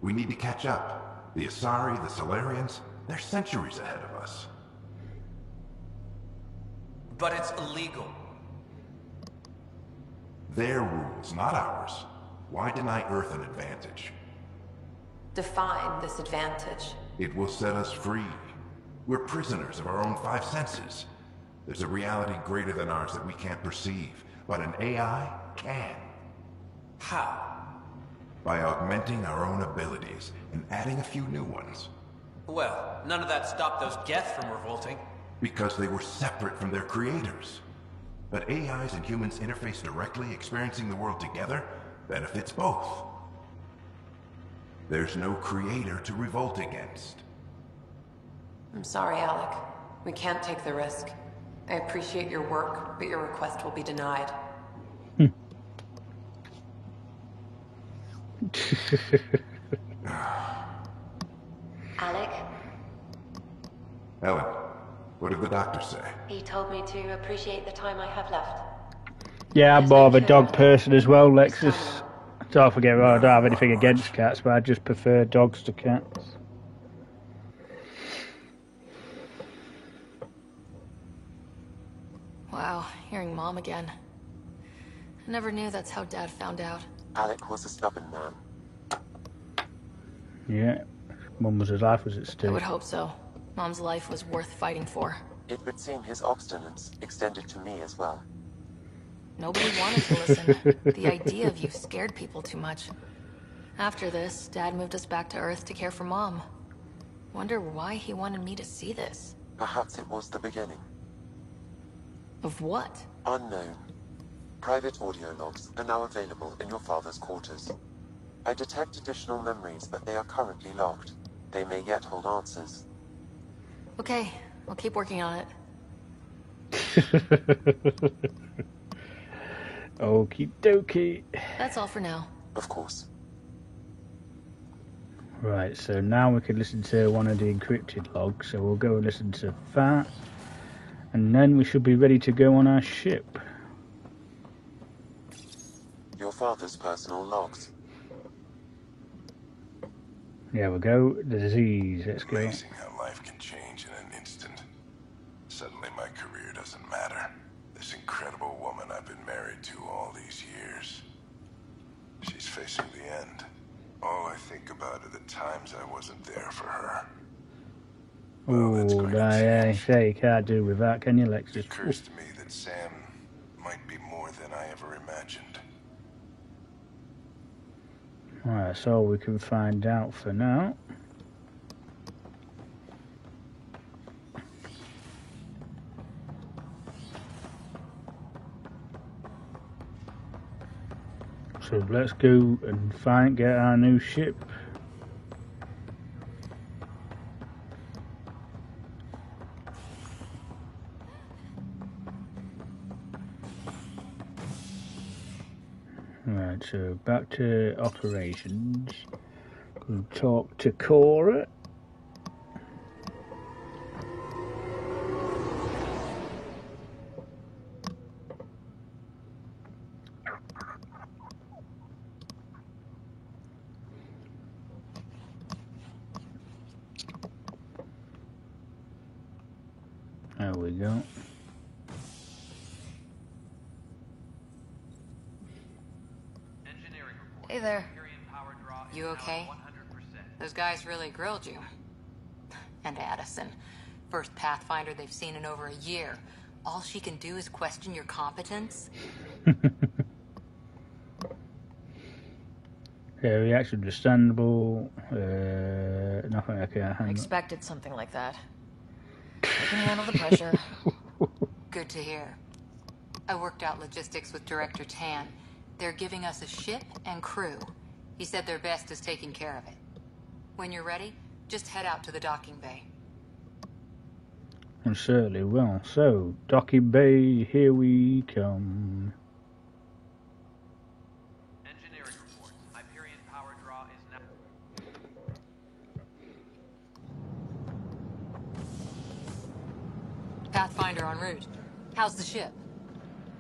We need to catch up. The Asari, the Solarians, they're centuries ahead of us. But it's illegal. Their rules, not ours. Why deny Earth an advantage? Define this advantage. It will set us free. We're prisoners of our own five senses. There's a reality greater than ours that we can't perceive, but an AI can. How? By augmenting our own abilities and adding a few new ones. Well, none of that stopped those Geth from revolting. Because they were separate from their creators. But AIs and humans interface directly, experiencing the world together, benefits both. There's no creator to revolt against. I'm sorry, Alec. We can't take the risk. I appreciate your work, but your request will be denied. Alec? Ellen, what did the doctor say? He told me to appreciate the time I have left. Yeah, I'm more of a dog person as well, Lexus. Don't forget, I don't have anything against cats, but I just prefer dogs to cats. Wow, hearing Mom again. I never knew that's how Dad found out. Alec was a stubborn man. Yeah, Mum's life was at stake. I would hope so. Mom's life was worth fighting for. It would seem his obstinance extended to me as well. Nobody wanted to listen. The idea of you scared people too much. After this, Dad moved us back to Earth to care for Mom. Wonder why he wanted me to see this. Perhaps it was the beginning. Of what? Unknown. Private audio logs are now available in your father's quarters. I detect additional memories, but they are currently locked. They may yet hold answers. Okay, I'll keep working on it. Okie dokie. That's all for now. Of course. Right, so now we can listen to one of the encrypted logs, so we'll go and listen to that. And then we should be ready to go on our ship. Your father's personal logs. There we go. The disease. Let's go. Amazing how life can change in an instant. Suddenly my career doesn't matter. This incredible woman I've been married to all these years. She's facing the end. All I think about are the times I wasn't there for her. Oh, yeah, you can't do with that, can you, Lexus? It occurs to me that Sam might be more than I ever imagined. Right, that's all we can find out for now. So let's go and get our new ship. Right, so back to operations. We'll talk to Cora. There we go. Hey there. You okay? Those guys really grilled you. And Addison. First Pathfinder they've seen in over a year. All she can do is question your competence? Yeah, reaction understandable. Nothing I can handle. Expected something like that. I can handle the pressure. Good to hear. I worked out logistics with Director Tan. They're giving us a ship and crew. He said their best is taking care of it. When you're ready, just head out to the docking bay. And certainly will. So, docking bay, here we come. Pathfinder en route. How's the ship?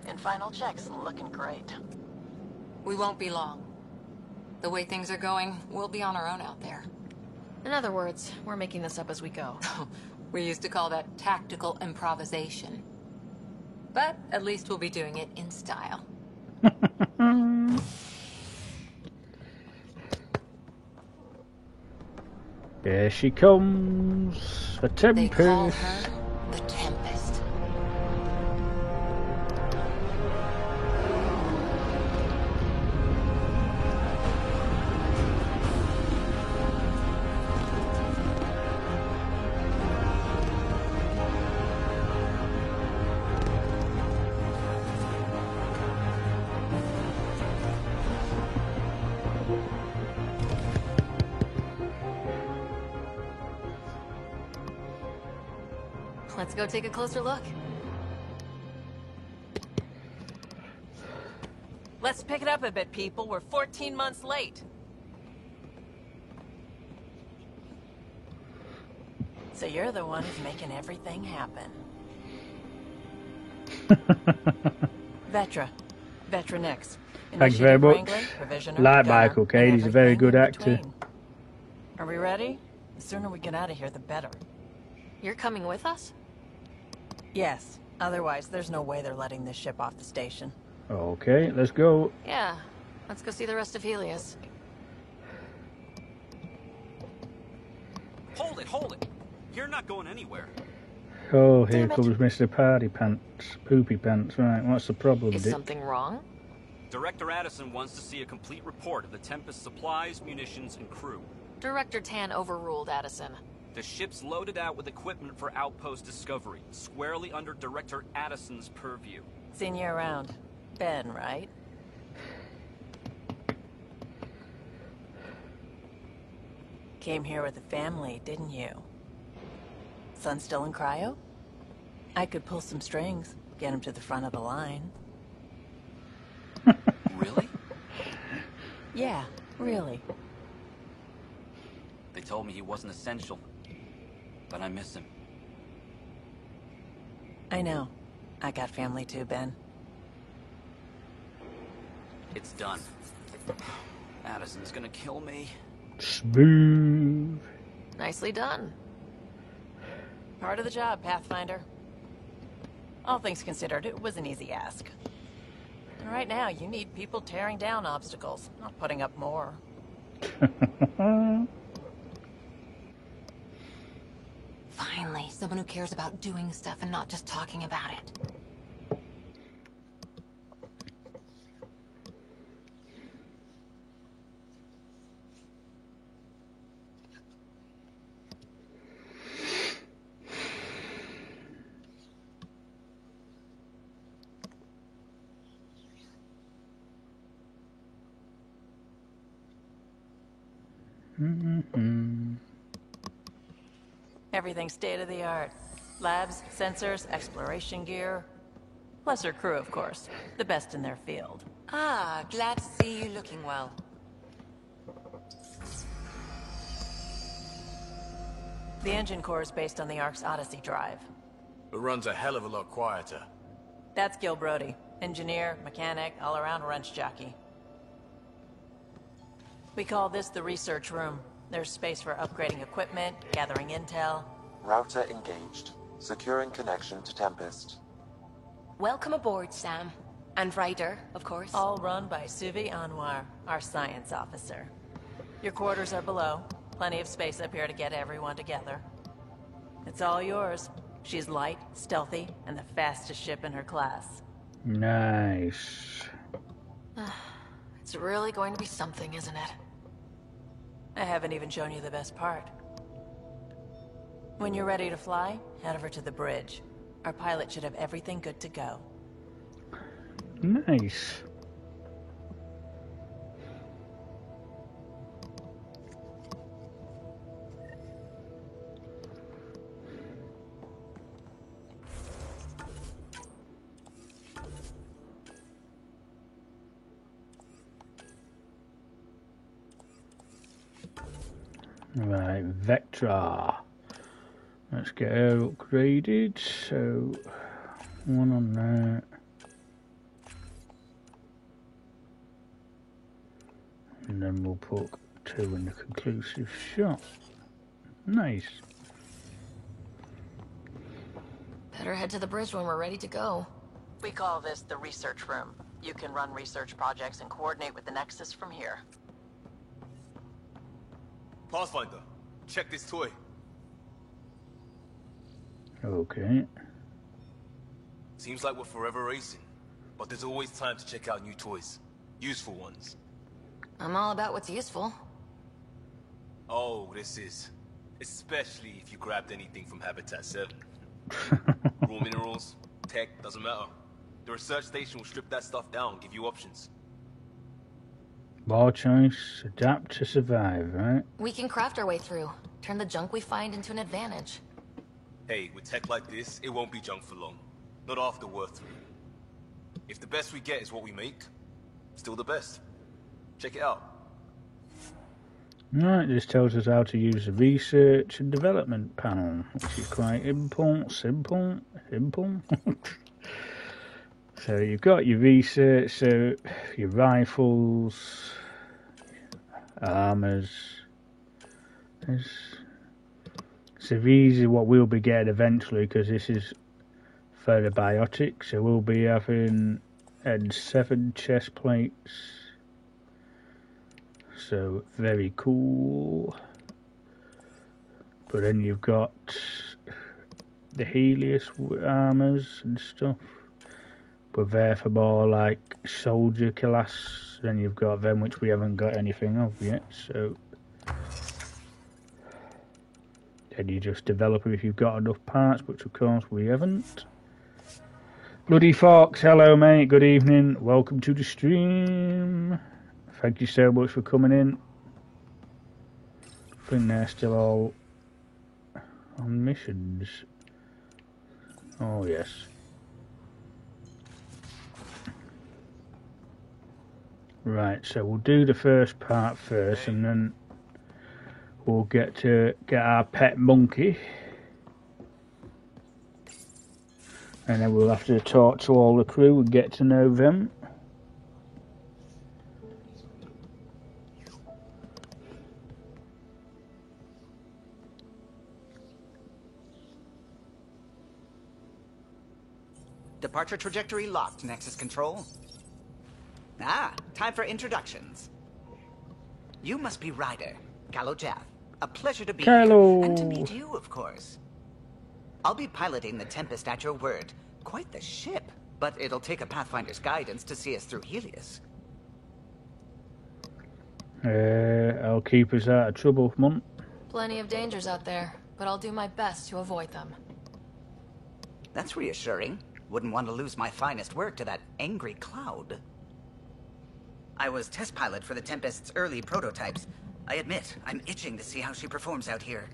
In final checks, looking great. We won't be long. The way things are going, we'll be on our own out there. In other words, we're making this up as we go. We used to call that tactical improvisation. But at least we'll be doing it in style. Here she comes. A Tempest. They call her the Tempest. Let's go take a closer look. Let's pick it up a bit, people. We're 14 months late. So you're the one who's making everything happen. Vetra. Vetra Nix. Thanks very much. Like Michael Caine, he's a very good actor. Are we ready? The sooner we get out of here, the better. You're coming with us? Yes. Otherwise, there's no way they're letting this ship off the station. Okay, let's go. Yeah. Let's go see the rest of Helios. Hold it, hold it. You're not going anywhere. Oh, here comes Mr. Party Pants. Poopy Pants, right. What's the problem, Is Dick? something wrong? Director Addison wants to see a complete report of the Tempest's supplies, munitions, and crew. Director Tan overruled Addison. The ship's loaded out with equipment for outpost discovery, squarely under Director Addison's purview. Seen you around. Ben, right? Came here with a family, didn't you? Son still in cryo? I could pull some strings, get him to the front of the line. Really? Yeah, really. They told me he wasn't essential, but I miss him. I know. I got family too, Ben. It's done. Addison's gonna kill me. Smooth. Nicely done. Part of the job, Pathfinder. All things considered, it was an easy ask. And right now, you need people tearing down obstacles, not putting up more. Finally, someone who cares about doing stuff and not just talking about it. Everything's state-of-the-art. Labs, sensors, exploration gear. Plus her crew, of course. The best in their field. Ah, glad to see you looking well. The engine core is based on the Ark's Odyssey drive. It runs a hell of a lot quieter. That's Gil Brody. Engineer, mechanic, all-around wrench jockey. We call this the research room. There's space for upgrading equipment, gathering intel. Router engaged. Securing connection to Tempest. Welcome aboard, Sam. And Ryder, of course. All run by Suvi Anwar, our science officer. Your quarters are below. Plenty of space up here to get everyone together. It's all yours. She's light, stealthy, and the fastest ship in her class. Nice. It's really going to be something, isn't it? I haven't even shown you the best part. When you're ready to fly, head over to the bridge. Our pilot should have everything good to go. Nice. Right, Vectra. Let's get her upgraded. So, one on there. And then we'll put 2 in the conclusive shot. Nice. Better head to the bridge when we're ready to go. We call this the research room. You can run research projects and coordinate with the Nexus from here. Pathfinder, check this toy. Okay. Seems like we're forever racing, but there's always time to check out new toys. Useful ones. I'm all about what's useful. Oh, this is. Especially if you grabbed anything from Habitat 7. Raw minerals, tech, doesn't matter. The research station will strip that stuff down, give you options. More choice, adapt to survive, right? We can craft our way through. Turn the junk we find into an advantage. Hey, with tech like this, it won't be junk for long. Not after Worth 3. If the best we get is what we make, still the best. Check it out. Right, this tells us how to use the research and development panel, which is quite simple. So you've got your research, so your rifles, armors. So these are what we'll be getting eventually, because this is for the biotic. So we'll be having 7 chest plates. So very cool. But then you've got the Helios armors and stuff. But they're for more like soldier class. Then you've got them which we haven't got anything of yet. So then you just develop them if you've got enough parts, which of course we haven't. Bloody Fox, hello mate, good evening. Welcome to the stream. Thank you so much for coming in. I think they're still all on missions. Oh yes. Right, so we'll do the first part first, and then we'll get our pet monkey. And then we'll have to talk to all the crew and get to know them. Departure trajectory locked, Nexus Control. Ah, time for introductions. You must be Ryder, Kylo Jath. A pleasure to be Kylo. Here. And to meet you, of course. I'll be piloting the Tempest at your word. Quite the ship. But it'll take a Pathfinder's guidance to see us through Helios. I'll keep us out of trouble, Mum. Plenty of dangers out there, but I'll do my best to avoid them. That's reassuring. Wouldn't want to lose my finest work to that angry cloud. I was test pilot for the Tempest's early prototypes. I admit, I'm itching to see how she performs out here.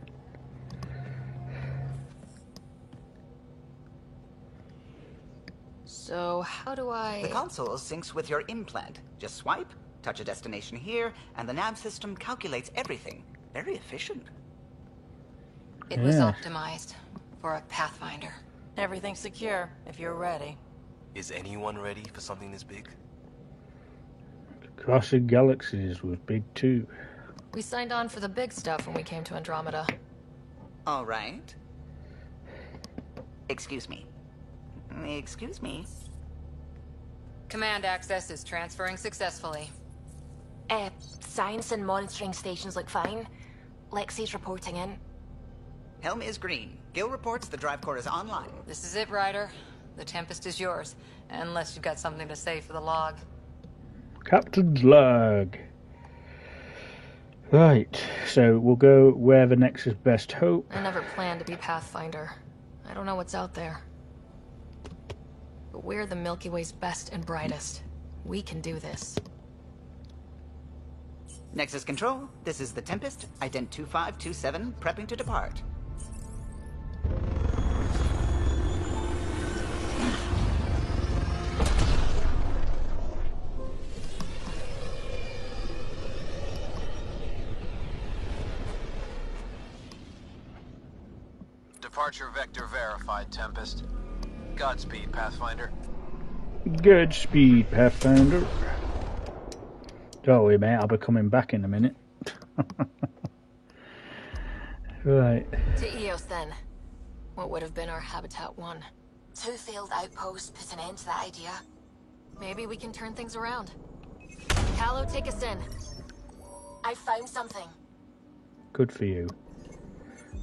So, how do I... The console syncs with your implant. Just swipe, touch a destination here, and the nav system calculates everything. Very efficient. It was optimized for a Pathfinder. Everything's secure, if you're ready. Is anyone ready for something this big? Crossing Galaxies was big too. We signed on for the big stuff when we came to Andromeda. All right. Excuse me. Excuse me. Command access is transferring successfully. Science and monitoring stations look fine. Lexi's reporting in. Helm is green. Gil reports the drive core is online. This is it, Ryder. The Tempest is yours, unless you've got something to say for the log. Captain's log. Right, so we'll go where the Nexus best hope. I never planned to be Pathfinder. I don't know what's out there. But we're the Milky Way's best and brightest. We can do this. Nexus Control, this is the Tempest, Ident 2527, prepping to depart. Departure vector verified, Tempest. Godspeed, Pathfinder. Godspeed, Pathfinder. Don't worry, mate. I'll be coming back in a minute. Right. To Eos, then. What would have been our Habitat 1? 2 failed outposts put an end to that idea. Maybe we can turn things around. Callow, take us in. I found something. Good for you.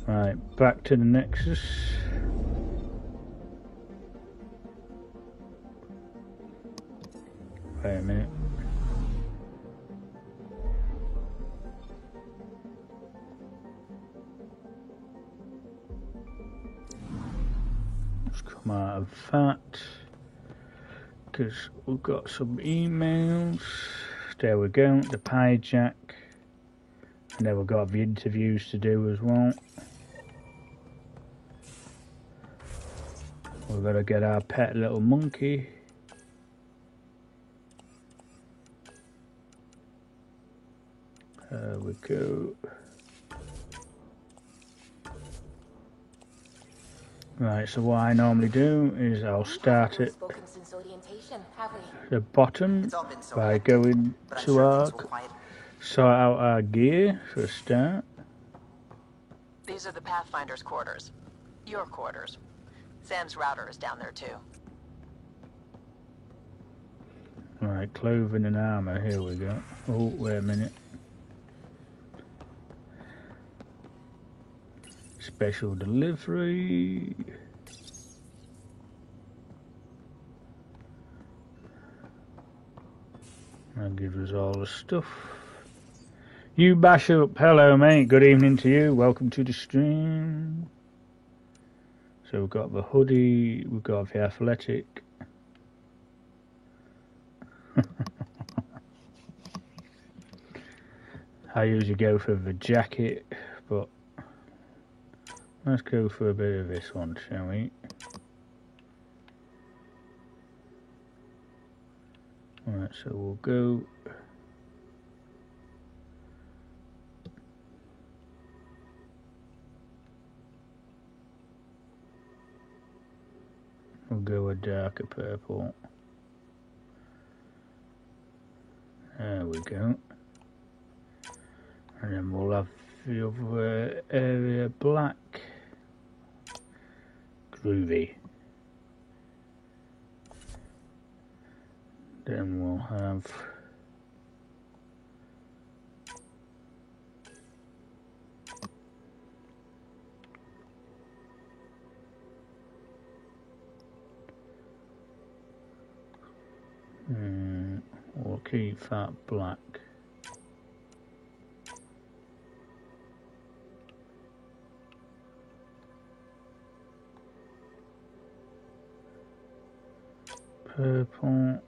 Right, back to the Nexus. Wait a minute. Let's come out of that, because we've got some emails. There we go, the pie jack. And then we've got the interviews to do as well. We've got to get our pet little monkey. There we go. Right, so what I normally do is I'll start at the bottom by going to our, sort out our gear for a start. These are the Pathfinder's quarters. Your quarters. Sam's router is down there too. Right, clothing and armor, here we go. Oh, wait a minute. Special delivery. That gives us all the stuff. You bash up. Hello, mate. Good evening to you. Welcome to the stream. So we've got the hoodie, we've got the athletic. I usually go for the jacket, but let's go for a bit of this one, shall we? Alright, so we'll go. We'll go a darker purple. There we go. And then we'll have the other area black. Groovy. Then we'll have we'll keep that black. Purple.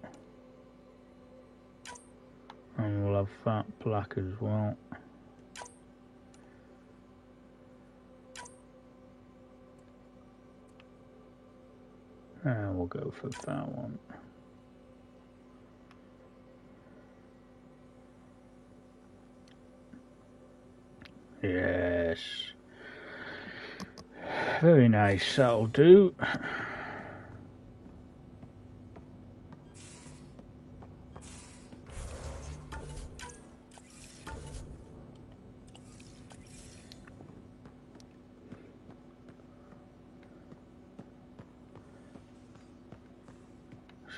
And we'll have that black as well. And we'll go for that one. Yes. Very nice, that'll do.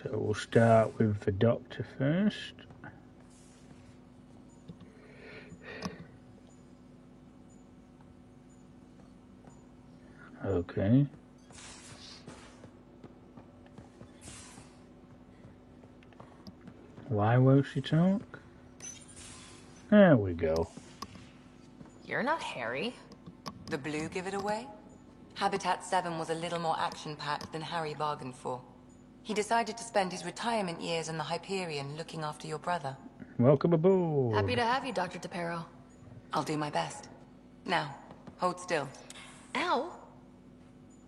So we'll start with the doctor first. Okay. Why won't she talk? There we go. You're not Harry. The blue give it away? Habitat 7 was a little more action-packed than Harry bargained for. He decided to spend his retirement years in the Hyperion looking after your brother. Welcome aboard. Happy to have you, Dr. Tapero. I'll do my best. Now, hold still. Ow!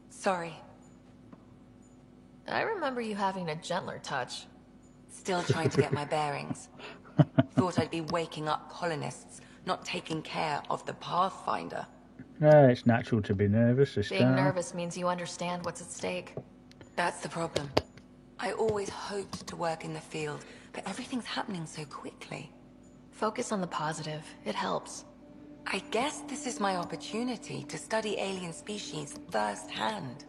Sorry. I remember you having a gentler touch. Still trying to get my bearings. Thought I'd be waking up colonists, not taking care of the Pathfinder. It's natural to be nervous. Being nervous means you understand what's at stake. That's the problem. I always hoped to work in the field, but everything's happening so quickly. Focus on the positive. It helps. I guess this is my opportunity to study alien species firsthand.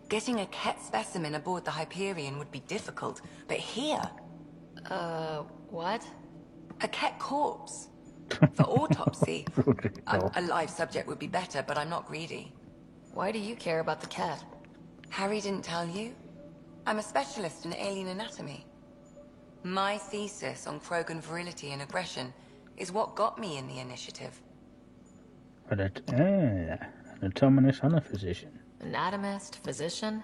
Getting a Ket specimen aboard the Hyperion would be difficult, but here... what? A Ket corpse. For autopsy. A live subject would be better, but I'm not greedy. Why do you care about the Ket? Harry didn't tell you? I'm a specialist in alien anatomy. My thesis on Krogan virility and aggression is what got me in the initiative. An anatomist and a physician. Anatomist, physician?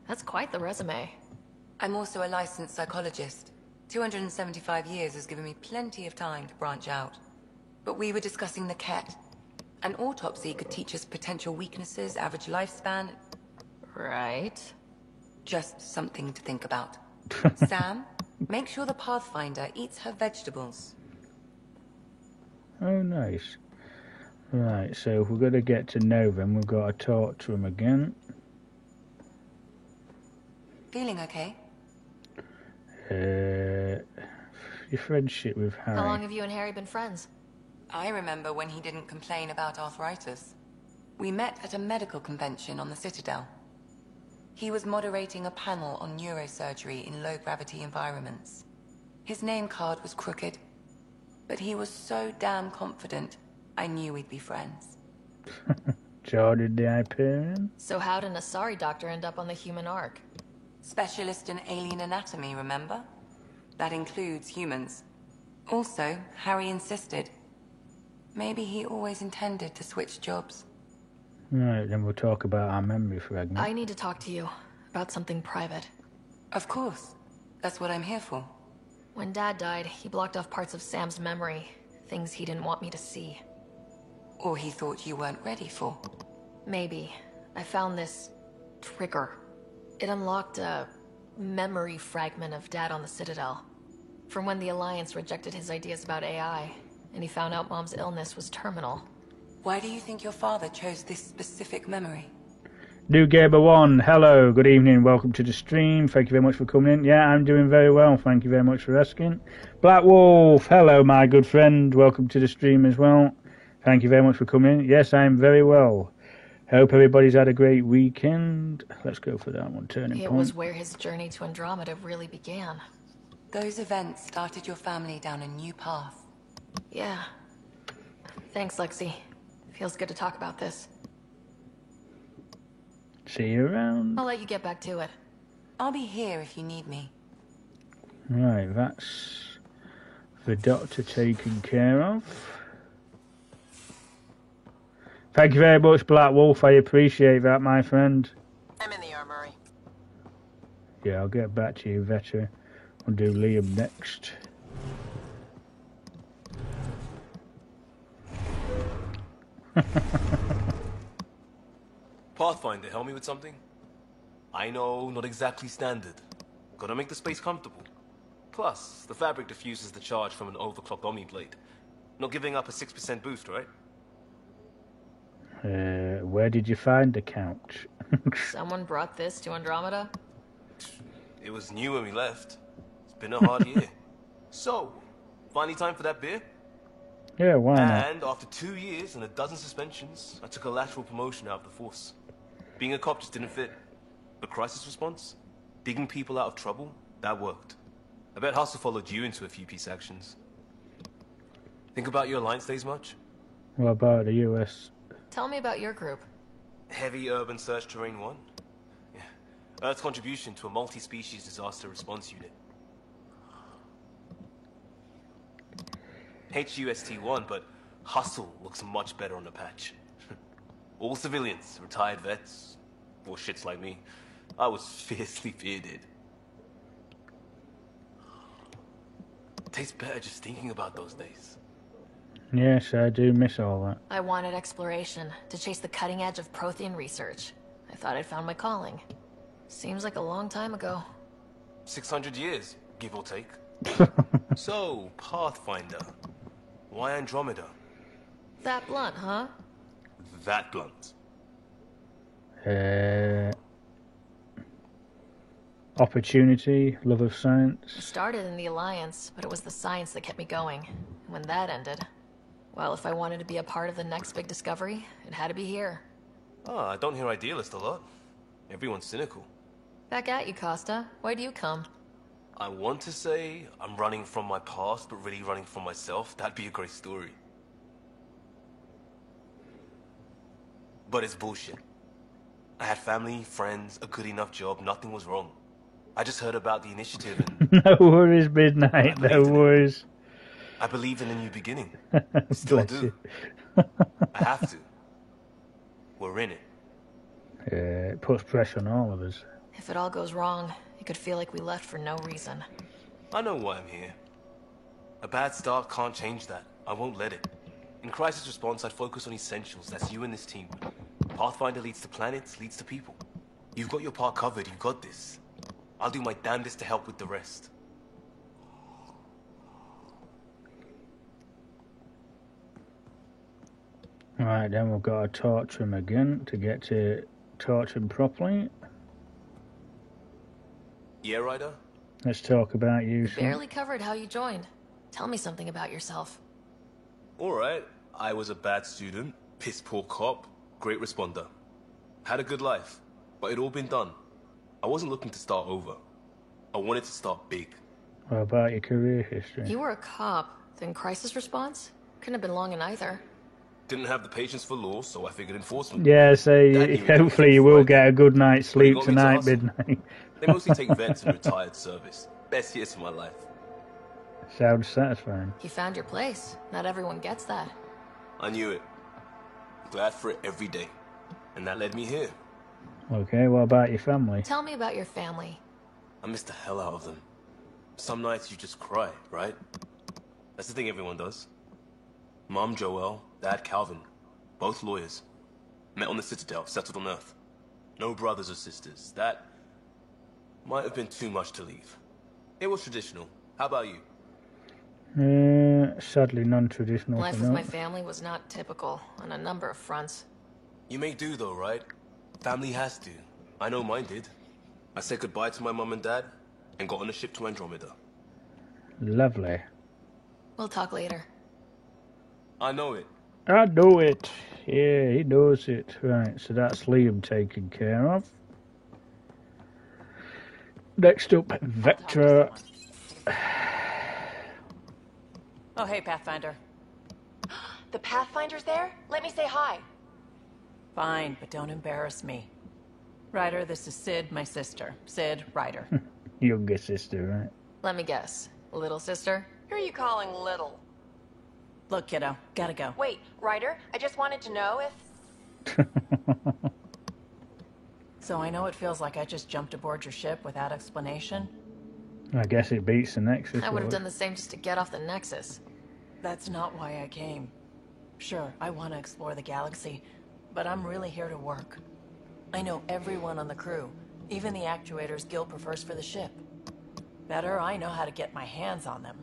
That's quite the resume. I'm also a licensed psychologist. 275 years has given me plenty of time to branch out. But we were discussing the Ket. An autopsy could teach us potential weaknesses, average lifespan. Right. Just something to think about. Sam, make sure the Pathfinder eats her vegetables. Oh, nice. Right, so if we're going to get to know them, we've got to talk to them again. Feeling okay? Your friendship with Harry. How long have you and Harry been friends? I remember when he didn't complain about arthritis. We met at a medical convention on the Citadel. He was moderating a panel on neurosurgery in low-gravity environments. His name card was crooked, but he was so damn confident, I knew we'd be friends. Charted the Hyperion? So how did an Asari doctor end up on the human Ark? Specialist in alien anatomy, remember? That includes humans. Also, Harry insisted. Maybe he always intended to switch jobs. Right, then we'll talk about our memory fragment. I need to talk to you about something private. Of course. That's what I'm here for. When Dad died, he blocked off parts of Sam's memory. Things he didn't want me to see. Or he thought you weren't ready for. Maybe. I found this trigger. It unlocked a memory fragment of Dad on the Citadel. From when the Alliance rejected his ideas about AI, and he found out Mom's illness was terminal. Why do you think your father chose this specific memory? New Gamer 1, hello, good evening, welcome to the stream. Thank you very much for coming in. Yeah, I'm doing very well, thank you very much for asking. Black Wolf, hello, my good friend, welcome to the stream as well. Thank you very much for coming in. Yes, I'm very well. Hope everybody's had a great weekend. Let's go for that one, turning point. It was where his journey to Andromeda really began. Those events started your family down a new path. Yeah. Thanks, Lexi. Feels good to talk about this. See you around. I'll let you get back to it. I'll be here if you need me. Right, that's the doctor taken care of. Thank you very much, Black Wolf. I appreciate that, my friend. I'm in the armory. Yeah, I'll get back to you, Veteran. We'll do Liam next. Pathfinder, help me with something? I know, not exactly standard. Gotta make the space comfortable. Plus, the fabric diffuses the charge from an overclocked Omniblade. Not giving up a 6% boost, right? Where did you find the couch? Someone brought this to Andromeda? It was new when we left. It's been a hard year. So, finally time for that beer? Yeah, why not? And after 2 years and a dozen suspensions, I took a lateral promotion out of the force. Being a cop just didn't fit. But crisis response? Digging people out of trouble? That worked. I bet Hustle followed you into a few peace actions. Think about your Alliance days much? What about the US? Tell me about your group. Heavy Urban Search Terrain 1? Yeah. Earth's contribution to a multi-species disaster response unit. HUST-1, but Hustle looks much better on the patch. All civilians, retired vets, or shits like me. I was fiercely bearded. Tastes better just thinking about those days. Yes, I do miss all that. I wanted exploration, to chase the cutting edge of Prothean research. I thought I'd found my calling. Seems like a long time ago. 600 years, give or take. So, Pathfinder. Why Andromeda? That blunt, huh? that blunt. Opportunity, love of science. I started in the Alliance, but it was the science that kept me going. And when that ended, well, if I wanted to be a part of the next big discovery, it had to be here. Oh, I don't hear idealist a lot. Everyone's cynical. Back at you, Costa. Why do you come? I want to say I'm running from my past, but really running from myself. That'd be a great story. But it's bullshit. I had family, friends, a good enough job, nothing was wrong. I just heard about the initiative and... No worries, Midnight, no worries. I believe in a new beginning. Still do. I have to. We're in it. It puts pressure on all of us. If it all goes wrong, it could feel like we left for no reason. I know why I'm here. A bad start can't change that. I won't let it. In crisis response, I'd focus on essentials. That's you and this team. Pathfinder leads to planets, leads to people. You've got your part covered. You've got this. I'll do my damnedest to help with the rest. Alright, then we've got to torture him again to get to torture him properly. Yeah, Ryder? Let's talk about you. Barely covered how you joined. Tell me something about yourself. Alright, I was a bad student, piss poor cop, great responder. Had a good life, but it'd all been done. I wasn't looking to start over. I wanted to start big. What about your career history? You were a cop, then crisis response? Couldn't have been long in either. Didn't have the patience for law, so I figured enforcement. Yeah, so hopefully you will get a good night's sleep tonight, Midnight. They mostly take vets and retired service. Best years of my life. Sounds satisfying. You found your place. Not everyone gets that. I knew it. Glad for it every day. And that led me here. Okay, what about your family? Tell me about your family. I miss the hell out of them. Some nights you just cry, right? That's the thing everyone does. Mom Joelle, Dad Calvin. Both lawyers. Met on the Citadel, settled on Earth. No brothers or sisters. That might have been too much to leave. It was traditional. How about you? Sadly non-traditional. Life with my family was not typical on a number of fronts. You may do though, right? Family has to. I know mine did. I said goodbye to my mom and dad and got on a ship to Andromeda. Lovely. We'll talk later. I know it. I know it. Yeah, he knows it. Right, so that's Liam taken care of. Next up, Vector. Oh, hey, Pathfinder. The Pathfinder's there? Let me say hi. Fine, but don't embarrass me. Ryder, this is Sid, my sister. Sid, Ryder. Younger sister, right? Let me guess. Little sister? Who are you calling little? Look, kiddo, gotta go. Wait, Ryder, I just wanted to know if... So I know it feels like I just jumped aboard your ship without explanation. I guess it beats the Nexus. I would have done the same just to get off the Nexus. That's not why I came. Sure, I want to explore the galaxy, but I'm really here to work. I know everyone on the crew, even the actuators Gil prefers for the ship. Better, I know how to get my hands on them.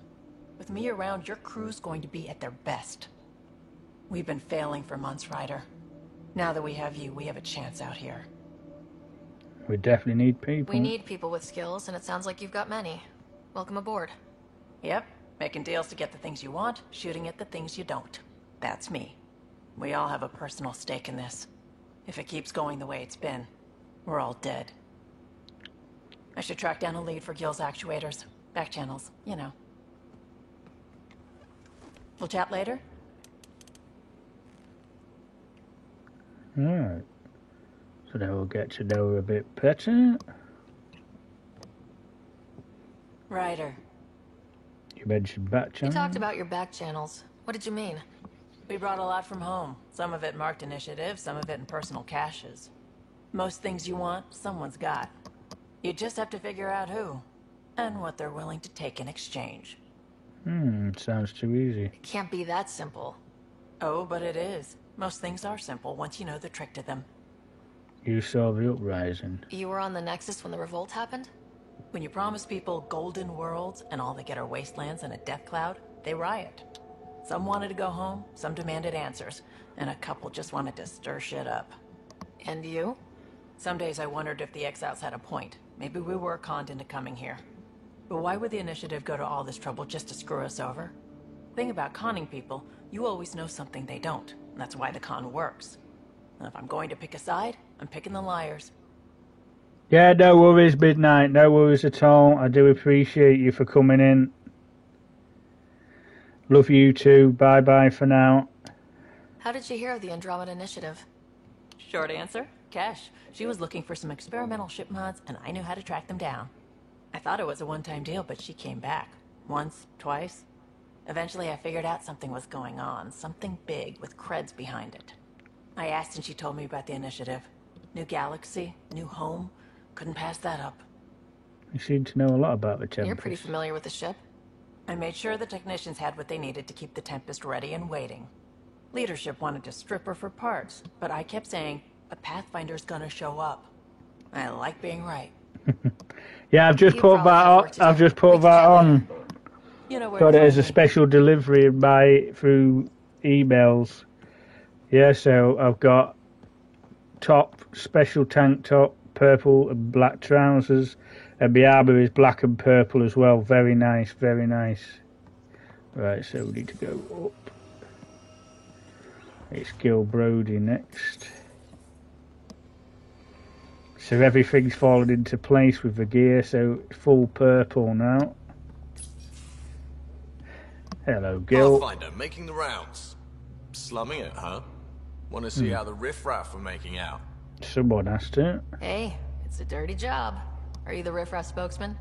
With me around, your crew's going to be at their best. We've been failing for months, Ryder. Now that we have you, we have a chance out here. We definitely need people. We need people with skills, and it sounds like you've got many. Welcome aboard. Yep, making deals to get the things you want, shooting at the things you don't. That's me. We all have a personal stake in this. If it keeps going the way it's been, we're all dead. I should track down a lead for Gil's actuators. Back channels, you know. We'll chat later? Alright. So now we'll get to know her a bit better. Ryder. You mentioned back channels. You talked about your back channels. What did you mean? We brought a lot from home. Some of it marked initiative, some of it in personal caches. Most things you want, someone's got. You just have to figure out who, and what they're willing to take in exchange. Sounds too easy. It can't be that simple. Oh, but it is. Most things are simple once you know the trick to them. You saw the uprising. You were on the Nexus when the revolt happened? When you promise people golden worlds and all they get are wastelands and a death cloud, they riot. Some wanted to go home, some demanded answers, and a couple just wanted to stir shit up. And you? Some days I wondered if the exiles had a point. Maybe we were conned into coming here. But why would the Initiative go to all this trouble just to screw us over? Thing about conning people, you always know something they don't. And that's why the con works. And if I'm going to pick a side, I'm picking the liars. Yeah, no worries, Midnight. No worries at all. I do appreciate you for coming in. Love you too. Bye-bye for now. How did you hear of the Andromeda Initiative? Short answer, Cash. She was looking for some experimental ship mods, and I knew how to track them down. I thought it was a one-time deal, but she came back. Once, twice. Eventually I figured out something was going on. Something big with creds behind it. I asked and she told me about the Initiative. New galaxy, new home. Couldn't pass that up. You seem to know a lot about the Tempest. You're pretty familiar with the ship. I made sure the technicians had what they needed to keep the Tempest ready and waiting. Leadership wanted to strip her for parts, but I kept saying, a Pathfinder's gonna show up. I like being right. Yeah, I've just put that on. I've just put that on. You know where Got it as a special delivery through emails. Yeah, so I've got top, special tank top, purple and black trousers, and my armour is black and purple as well. Very nice, very nice. Right, so we need to go up. It's Gil Brody next. So everything's fallen into place with the gear, so it's full purple now. Hello, Gil. Pathfinder, making the rounds. Slumming it, huh? Want to see how the riffraff are making out? Someone asked it. Hey, it's a dirty job. Are you the riffraff spokesman?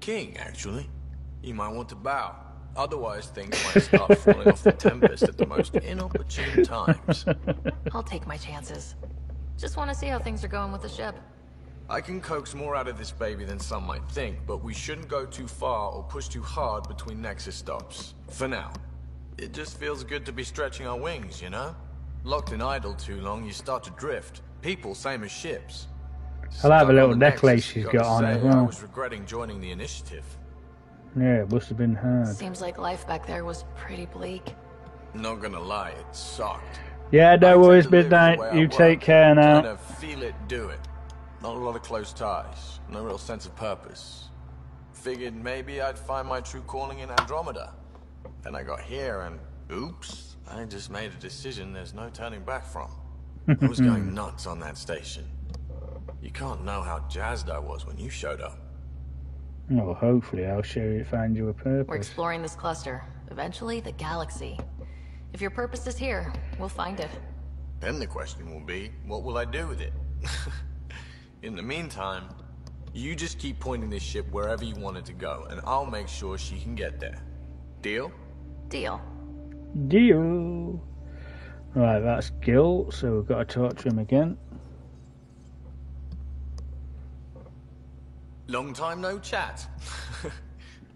King, actually. You might want to bow. Otherwise, things might start falling off the Tempest at the most inopportune times. I'll take my chances. Just want to see how things are going with the ship. I can coax more out of this baby than some might think, but we shouldn't go too far or push too hard between Nexus stops. For now. It just feels good to be stretching our wings, you know? Locked in idle too long, you start to drift. People, same as ships. I like the little necklace she's got on as well. I was regretting joining the Initiative. Yeah, it must have been hard. Seems like life back there was pretty bleak. Not gonna lie, it sucked. Yeah, no worries, Midnight. You take care now. Kind of feel it, do it. Not a lot of close ties. No real sense of purpose. Figured maybe I'd find my true calling in Andromeda. Then I got here and, oops, I just made a decision there's no turning back from. I was going nuts on that station. You can't know how jazzed I was when you showed up. Well, hopefully I'll show you, find you a purpose. We're exploring this cluster. Eventually, the galaxy. If your purpose is here, we'll find it. Then the question will be, what will I do with it? In the meantime, you just keep pointing this ship wherever you want it to go, and I'll make sure she can get there. Deal? Deal. Deal. Right, that's Gil, so we've got to talk to him again. Long time no chat.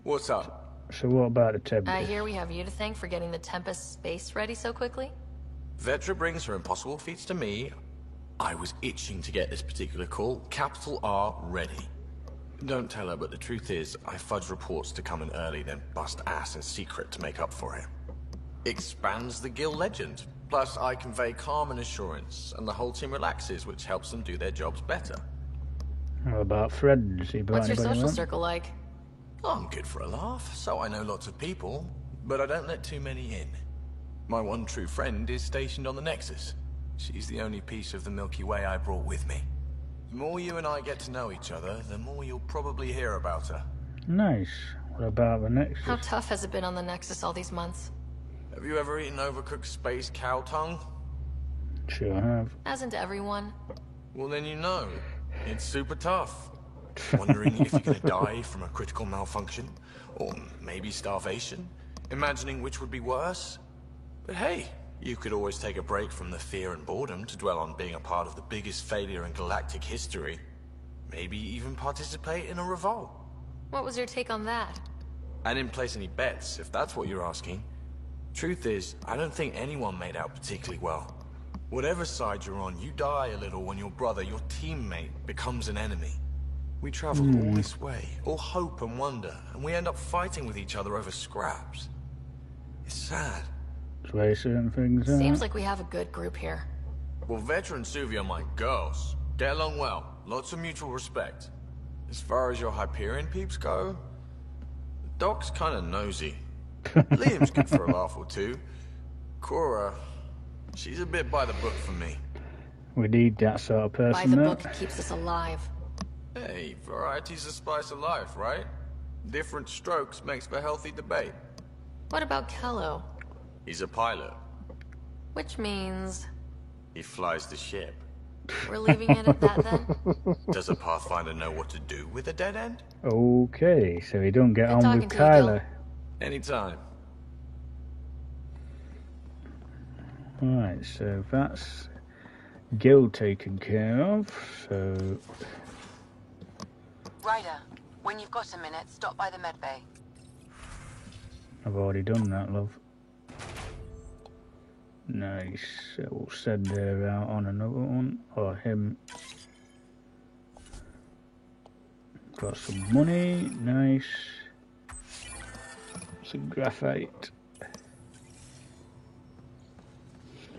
What's up? So what about the Tempest? I hear we have you to thank for getting the Tempest space ready so quickly. Vetra brings her impossible feats to me. I was itching to get this particular call. Capital R ready. Don't tell her, but the truth is, I fudge reports to come in early, then bust ass in secret to make up for it. Expands the Gil legend. Plus, I convey calm and assurance, and the whole team relaxes, which helps them do their jobs better. What about friends? What's your social circle like? I'm good for a laugh, so I know lots of people, but I don't let too many in. My one true friend is stationed on the Nexus. She's the only piece of the Milky Way I brought with me. The more you and I get to know each other, the more you'll probably hear about her. Nice. What about the Nexus? How tough has it been on the Nexus all these months? Have you ever eaten overcooked space cow tongue? Sure have. Hasn't everyone? Well, then you know. It's super tough. Wondering if you're gonna die from a critical malfunction, or maybe starvation. Imagining which would be worse. But hey, you could always take a break from the fear and boredom to dwell on being a part of the biggest failure in galactic history. Maybe even participate in a revolt. What was your take on that? I didn't place any bets, if that's what you're asking. Truth is, I don't think anyone made out particularly well. Whatever side you're on, you die a little when your brother, your teammate, becomes an enemy. We traveled all this way, all hope and wonder, and we end up fighting with each other over scraps. It's sad. That's where certain things are. Seems like we have a good group here. Well, veteran Suvi are my girls. Get along well. Lots of mutual respect. As far as your Hyperion peeps go, the Doc's kind of nosy. Liam's good for a laugh or two. Cora, she's a bit by the book for me. We need that sort of person. By the book keeps us alive. Hey, variety's the spice of life, right? Different strokes makes for healthy debate. What about Kello? He's a pilot. Which means... He flies the ship. We're leaving it at that then? Does a Pathfinder know what to do with a dead end? Okay, so he don't get on with Kyler. Anytime. Right, so that's Gil taken care of, so... Ryder, when you've got a minute, stop by the medbay. I've already done that, love. Nice. So we'll send her out on another one, or him. Got some money, nice. Some graphite.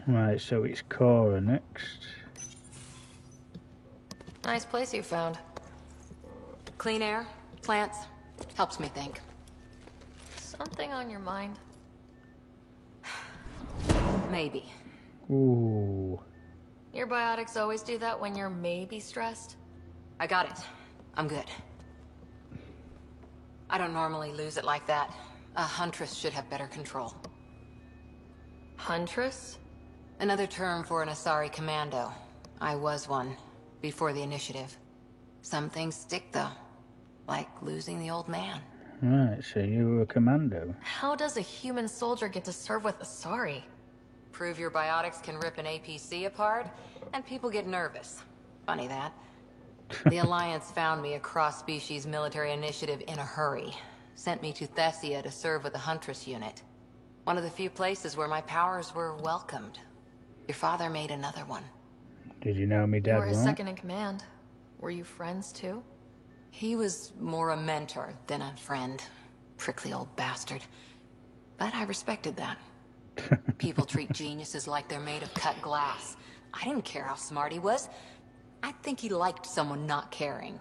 Right, so it's Cora next. Nice place you found. Clean air, plants, helps me think. Something on your mind? Maybe. Ooh. Your biotics always do that when you're maybe stressed? I got it. I'm good. I don't normally lose it like that. A huntress should have better control. Huntress? Another term for an Asari commando. I was one, before the initiative. Some things stick though. Like losing the old man. Right, so you were a commando. How does a human soldier get to serve with Asari? Prove your biotics can rip an APC apart, and people get nervous. Funny that. The Alliance found me a cross-species military initiative in a hurry. Sent me to Thessia to serve with the Huntress unit. One of the few places where my powers were welcomed. Your father made another one. Did you know me, Dad? You were his second in command. Were you friends too? He was more a mentor than a friend. Prickly old bastard. But I respected that. People treat geniuses like they're made of cut glass. I didn't care how smart he was. I think he liked someone not caring.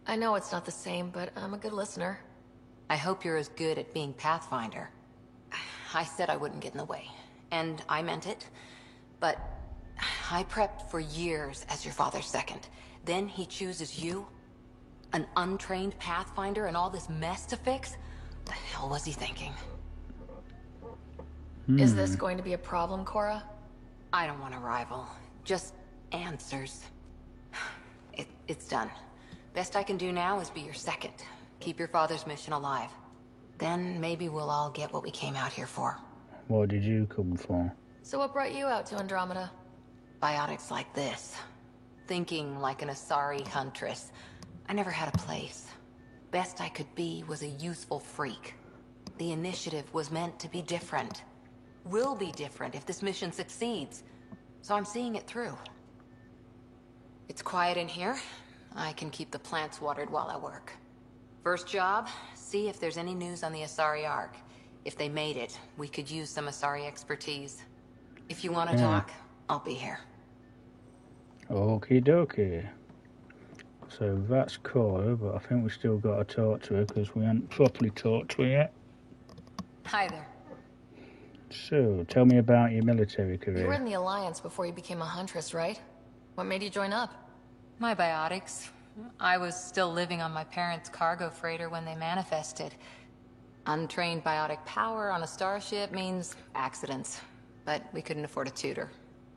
I know it's not the same, but I'm a good listener. I hope you're as good at being Pathfinder. I said I wouldn't get in the way, and I meant it. But I prepped for years as your father's second. Then he chooses you? An untrained Pathfinder and all this mess to fix? The hell was he thinking? Is this going to be a problem, Cora? I don't want a rival. Just answers. It's done. Best I can do now is be your second. Keep your father's mission alive. Then maybe we'll all get what we came out here for. What did you come for? So what brought you out to Andromeda? Biotics like this. Thinking like an Asari huntress. I never had a place. Best I could be was a useful freak. The initiative was meant to be different. Will be different if this mission succeeds. So I'm seeing it through. It's quiet in here. I can keep the plants watered while I work. First job, see if there's any news on the Asari Ark. If they made it, we could use some Asari expertise. If you want to talk, I'll be here. Okie dokie. So that's Cora, but I think we still got to talk to her because we haven't properly talked to her yet. Hi there. So, tell me about your military career. You were in the Alliance before you became a Huntress, right? What made you join up? My biotics. I was still living on my parents' cargo freighter when they manifested. Untrained biotic power on a starship means accidents. But we couldn't afford a tutor.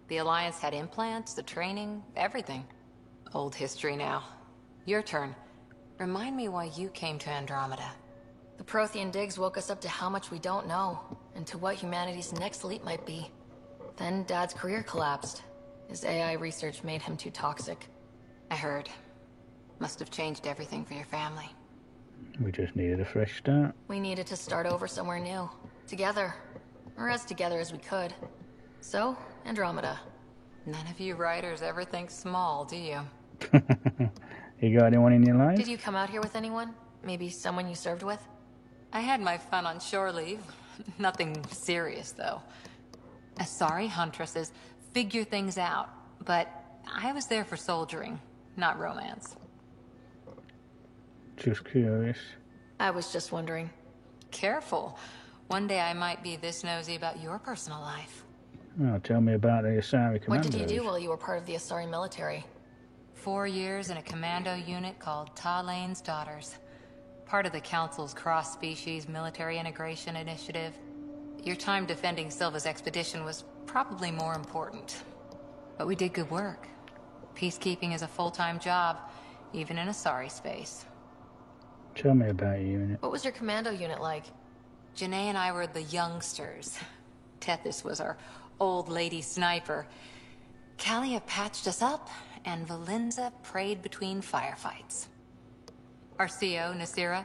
The Alliance had implants, the training, everything. Old history now. Your turn. Remind me why you came to Andromeda. The Prothean digs woke us up to how much we don't know, and to what humanity's next leap might be. Then Dad's career collapsed. His AI research made him too toxic. I heard. Must have changed everything for your family. We just needed a fresh start. We needed to start over somewhere new. Together. Or as together as we could. So, Andromeda. None of you writers ever think small, do you? You got anyone in your life? Did you come out here with anyone? Maybe someone you served with? I had my fun on shore leave. Nothing serious, though. Asari huntresses figure things out, but I was there for soldiering, not romance. Just curious. I was just wondering. Careful. One day I might be this nosy about your personal life. Oh, tell me about the Asari Commandos. What did you do while you were part of the Asari military? 4 years in a commando unit called Ta-Lane's Daughters. Part of the Council's cross-species military integration initiative. Your time defending Silva's expedition was probably more important. But we did good work. Peacekeeping is a full-time job, even in Asari space. Tell me about your unit. What was your commando unit like? Janae and I were the youngsters. Tethys was our old lady sniper. Kalia patched us up, and Valenza prayed between firefights. Our CO, Nasira,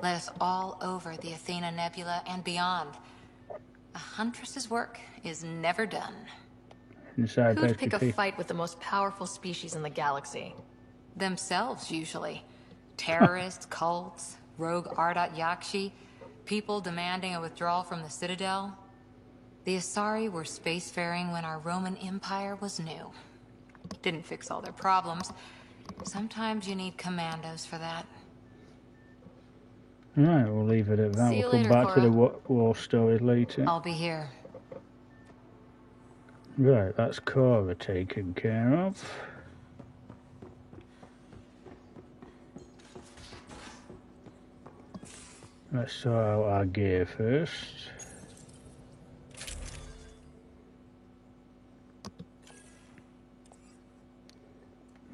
led us all over the Athena Nebula and beyond. A huntress's work is never done. Who'd pick a fight with the most powerful species in the galaxy? Themselves, usually. Terrorists, cults, rogue Ardat Yakshi, people demanding a withdrawal from the Citadel. The Asari were spacefaring when our Roman Empire was new. Didn't fix all their problems. Sometimes you need commandos for that. Right, we'll leave it at that. See you We'll come later, back to the Cora. war story later. I'll be here. Right, that's Cora taken care of. Let's sort out our gear first.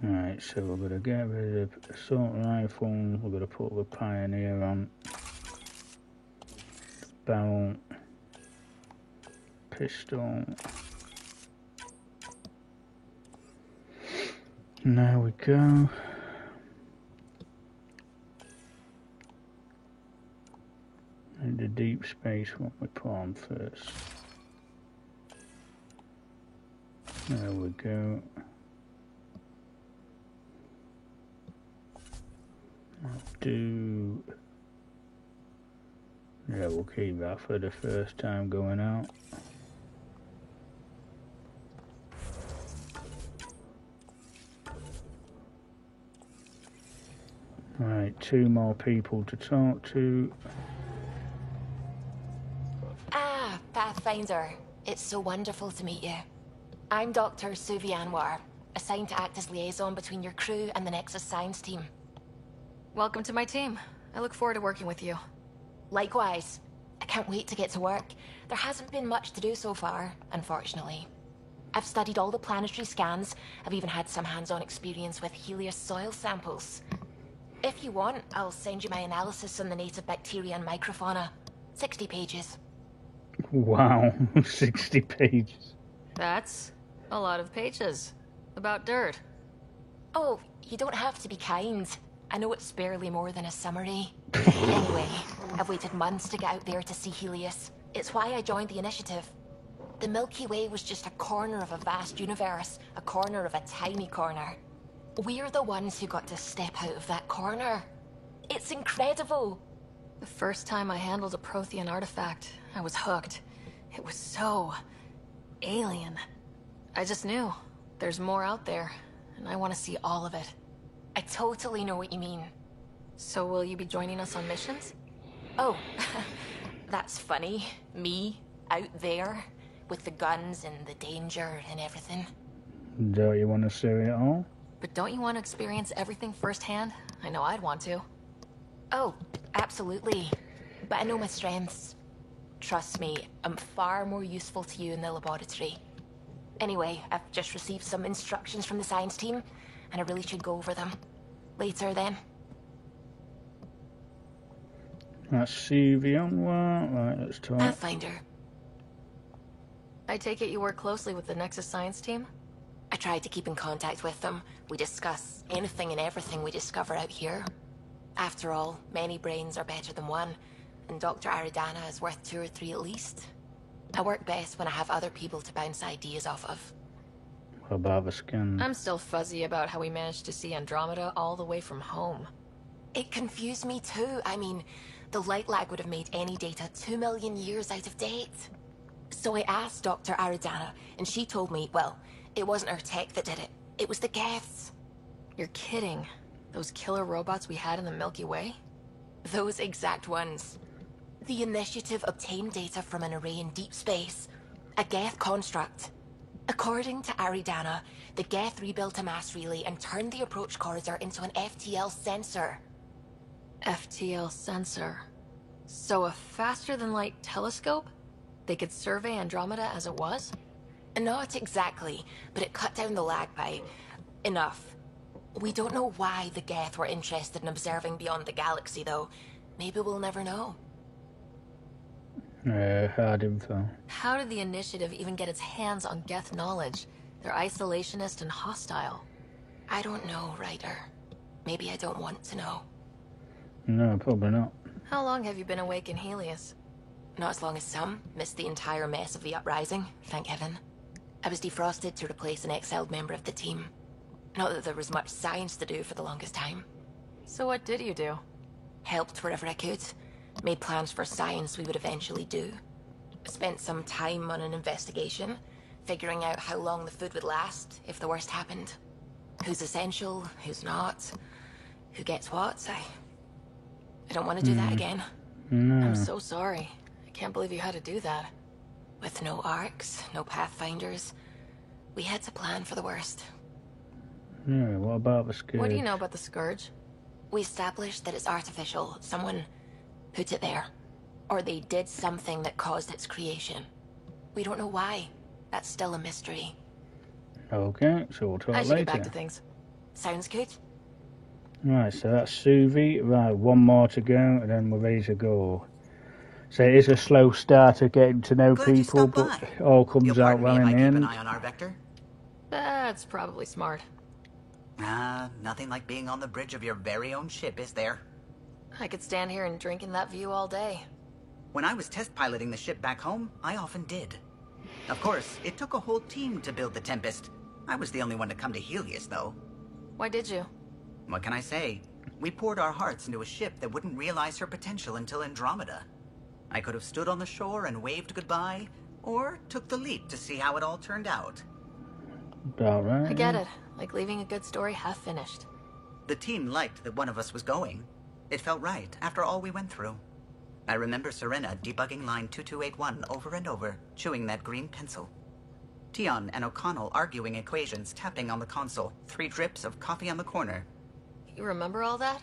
Right, so we're going to get rid of the assault rifle, we're going to put the Pioneer on, barrel, pistol. There we go. And the deep space one we put on first. There we go. Yeah, we'll keep that for the first time going out. Right, 2 more people to talk to. Ah, Pathfinder. It's so wonderful to meet you. I'm Dr. Suvi Anwar, assigned to act as liaison between your crew and the Nexus science team. Welcome to my team. I look forward to working with you. Likewise. I can't wait to get to work. There hasn't been much to do so far, unfortunately. I've studied all the planetary scans. I've even had some hands-on experience with Helios soil samples. If you want, I'll send you my analysis on the native bacteria and microfauna. 60 pages. Wow, 60 pages. That's a lot of pages. About dirt. Oh, you don't have to be kind. I know it's barely more than a summary. Anyway, I've waited months to get out there to see Helios. It's why I joined the initiative. The Milky Way was just a corner of a vast universe, a corner of a tiny corner. We're the ones who got to step out of that corner. It's incredible. The first time I handled a Prothean artifact, I was hooked. It was so alien. I just knew there's more out there, and I want to see all of it. I totally know what you mean. So will you be joining us on missions? Oh, that's funny. Me, out there, with the guns and the danger and everything. Don't you want to see it all? But don't you want to experience everything firsthand? I know I'd want to. Oh, absolutely. But I know my strengths. Trust me, I'm far more useful to you in the laboratory. Anyway, I've just received some instructions from the science team, and I really should go over them. Later, then. That's Suvi Anwar. Right, let's talk. Pathfinder. I take it you work closely with the Nexus science team? I try to keep in contact with them. We discuss anything and everything we discover out here. After all, many brains are better than one, and Dr. Aridana is worth 2 or 3 at least. I work best when I have other people to bounce ideas off of. What about the skin? I'm still fuzzy about how we managed to see Andromeda all the way from home. It confused me too. I mean, The light lag would have made any data 2 million years out of date. So I asked Dr. Aridana, and she told me, well, it wasn't her tech that did it. It was the Geths. You're kidding. Those killer robots we had in the Milky Way? Those exact ones. The Initiative obtained data from an array in deep space. A Geth construct. According to Aridana, the Geth rebuilt a mass relay and turned the approach corridor into an FTL sensor. FTL sensor. So a faster-than-light telescope? They could survey Andromeda as it was? Not exactly, but it cut down the lag by enough. We don't know why the Geth were interested in observing beyond the galaxy, though. Maybe we'll never know. Hard info. How did the Initiative even get its hands on Geth knowledge? They're isolationist and hostile. I don't know, Ryder. Maybe I don't want to know. No, probably not. How long have you been awake in Helios? Not as long as some. Missed the entire mess of the uprising, thank heaven. I was defrosted to replace an exiled member of the team. Not that there was much science to do for the longest time. So what did you do? Helped wherever I could. Made plans for science we would eventually do. Spent some time on an investigation, figuring out how long the food would last if the worst happened. Who's essential, who's not, who gets what. I don't want to do that again. No. I'm so sorry. I can't believe you had to do that. With no arcs, no pathfinders, we had to plan for the worst. Yeah, what about the Scourge? What do you know about the Scourge? We established that it's artificial. Someone put it there. Or they did something that caused its creation. We don't know why. That's still a mystery. Okay, so we'll talk I should later. get back to things. Sounds good. Right, so that's Suvi. Right, one more to go, and then we're ready to go. So it is a slow start of getting to know people, but it all comes out well in the end. Keep an eye on our vector? That's probably smart. Nothing like being on the bridge of your very own ship, is there? I could stand here and drink in that view all day. When I was test piloting the ship back home, I often did. Of course, it took a whole team to build the Tempest. I was the only one to come to Helios, though. Why did you? What can I say? We poured our hearts into a ship that wouldn't realize her potential until Andromeda. I could have stood on the shore and waved goodbye, or took the leap to see how it all turned out. About right. I get it. Like leaving a good story half finished. The team liked that one of us was going. It felt right after all we went through. I remember Serena debugging line 2281 over and over, chewing that green pencil. Tion and O'Connell arguing equations, tapping on the console, 3 drips of coffee on the corner. You remember all that?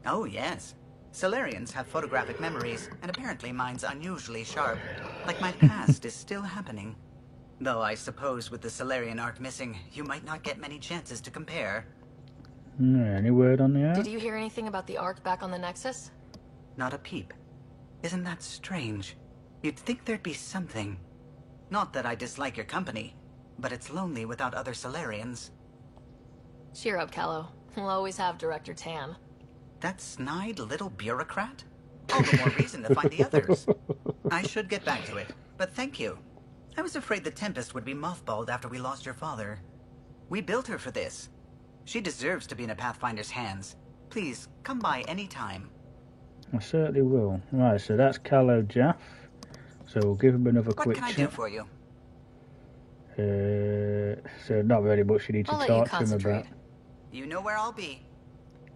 Oh, yes. Solarians have photographic memories, and apparently mine's unusually sharp. Like my past is still happening. Though I suppose with the Solarian arc missing, you might not get many chances to compare. Any word on the arc? Did you hear anything about the arc back on the Nexus? Not a peep. Isn't that strange? You'd think there'd be something. Not that I dislike your company, but it's lonely without other Solarians. Cheer up, Callow. We'll always have Director Tan. That snide little bureaucrat? All the more reason to find the others. I should get back to it, but thank you. I was afraid the Tempest would be mothballed after we lost your father. We built her for this. She deserves to be in a Pathfinder's hands. Please, come by any time. I certainly will. Right, so that's Callow Jaff. So we'll give him another quick chat. What can I do for you? So not very much you need to talk to him about. You know where I'll be.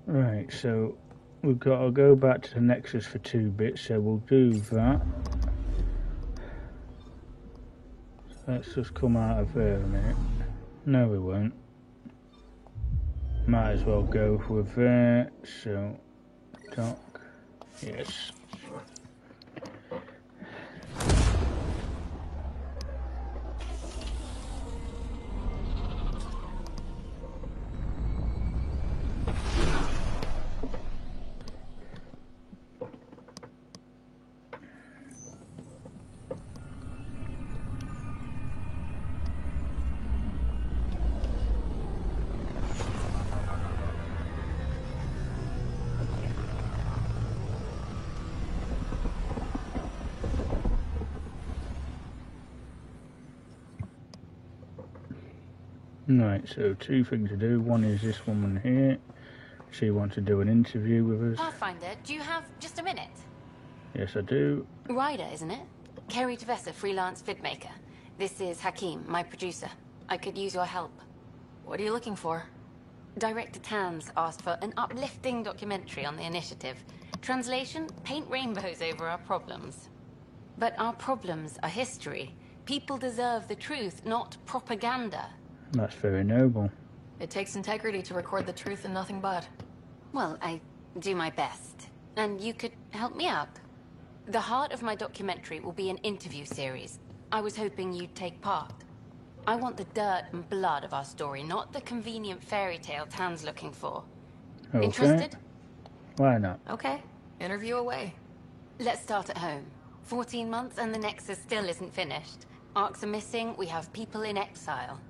Right, so we've got to go back to the Nexus for 2 bits, so we'll do that. Let's just come out of there a minute. No, we won't. Might as well go with that. So, dock. Yes. Right, so 2 things to do. One is this woman here. She wants to do an interview with us. Pathfinder, do you have just a minute? Yes, I do. Ryder, isn't it? Kerry Tavessa, freelance vidmaker. This is Hakim, my producer. I could use your help. What are you looking for? Director Tanz asked for an uplifting documentary on the initiative. Translation, paint rainbows over our problems. But our problems are history. People deserve the truth, not propaganda. That's very noble. It takes integrity to record the truth and nothing but. Well, I do my best. And you could help me out. The heart of my documentary will be an interview series. I was hoping you'd take part. I want the dirt and blood of our story, not the convenient fairy tale Tan's looking for. Okay. Interested? Why not? Okay. Interview away. Let's start at home. 14 months and the Nexus still isn't finished. Arcs are missing, we have people in exile.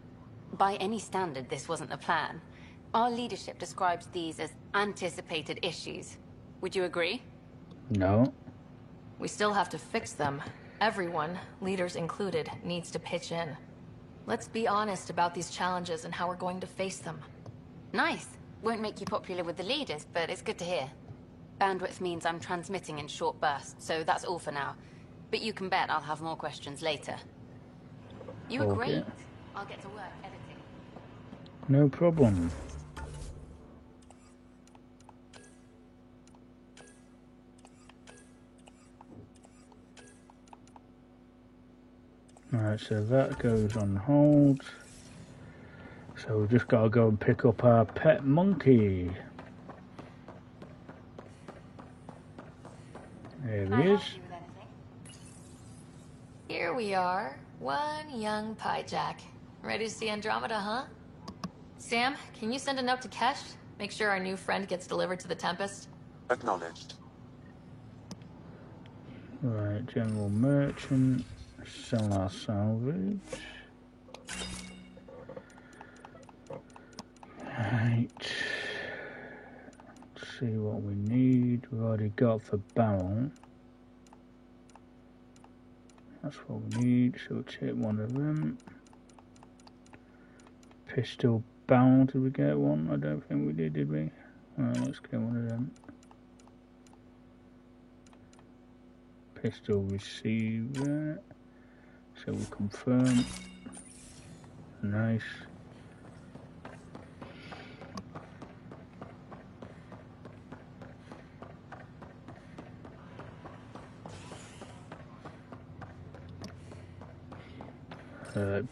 By any standard, this wasn't the plan. Our leadership describes these as anticipated issues. Would you agree? No. We still have to fix them. Everyone, leaders included, needs to pitch in. Let's be honest about these challenges and how we're going to face them. Nice. Won't make you popular with the leaders, but it's good to hear. Bandwidth means I'm transmitting in short bursts, so that's all for now. But you can bet I'll have more questions later. You were great. I'll get to work editing. No problem. Alright, so that goes on hold. So we've just got to go and pick up our pet monkey. There he is. Here we are. One young Pyjak. Ready to see Andromeda, huh? Sam, can you send a note to Kesh? Make sure our new friend gets delivered to the Tempest? Acknowledged. Right, general merchant. Sell our salvage. Right. Let's see what we need. We've already got for barrel. That's what we need, so we'll take one of them. Pistol barrel, did we get one? I don't think we did we? Alright, let's get one of them. Pistol receiver. So we'll confirm. Nice.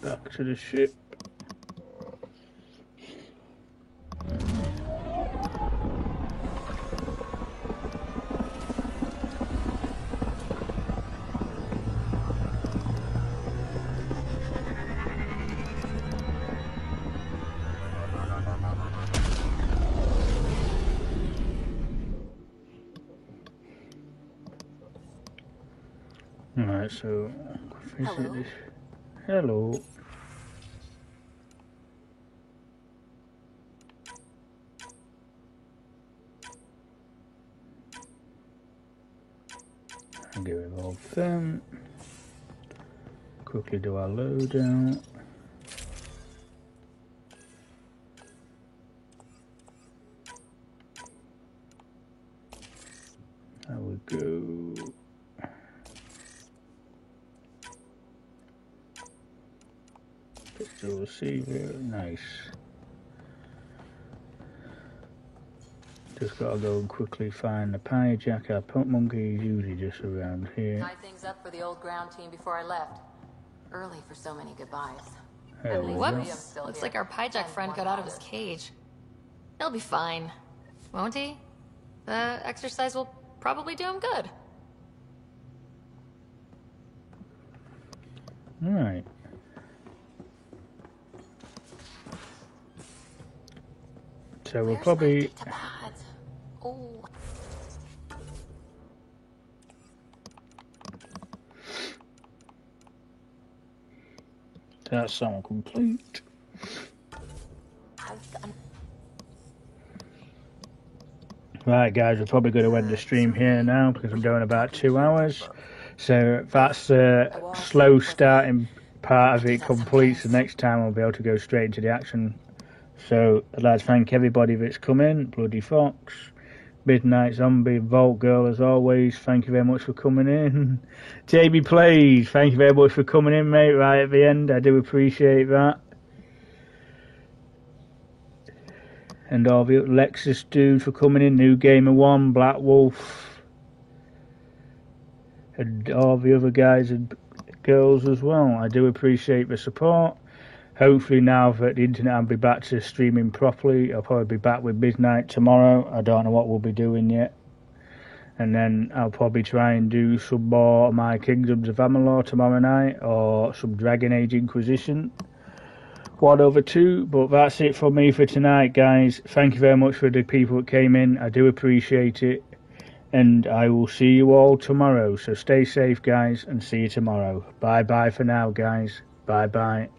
Back to the ship. Alright, so visit this. Hello. I'll get rid of all of them. Quickly do our loadout. There we go. Pistol receiver, nice. Just gotta go and quickly find the Pyjak. Our pump monkey is usually just around here. Tie things up for the old ground team before I left. Early for so many goodbyes. Whoops. Looks like our Pyjak friend got out of his cage. He'll be fine, won't he? The exercise will probably do him good. Alright. So we'll probably... Oh. That's all complete. Right guys, we're probably going to end the stream here now because I'm doing about 2 hours. So that's the slow starting part of it complete. So next time I'll be able to go straight into the action So I'd like to thank everybody that's come in. Bloody Fox, Midnight Zombie, Vault Girl, as always, thank you very much for coming in. JB Plays, thank you very much for coming in, mate, right at the end. I do appreciate that. And all the Lexus dude for coming in, New Gamer 1, Black Wolf, and all the other guys and girls as well. I do appreciate the support. Hopefully now that the internet will be back to streaming properly. I'll probably be back with Midnight tomorrow. I don't know what we'll be doing yet. And then I'll probably try and do some more of my Kingdoms of Amalur tomorrow night, or some Dragon Age Inquisition 1/2. But that's it from me for tonight, guys. Thank you very much for the people that came in. I do appreciate it. And I will see you all tomorrow. So stay safe, guys, and see you tomorrow. Bye-bye for now, guys. Bye-bye.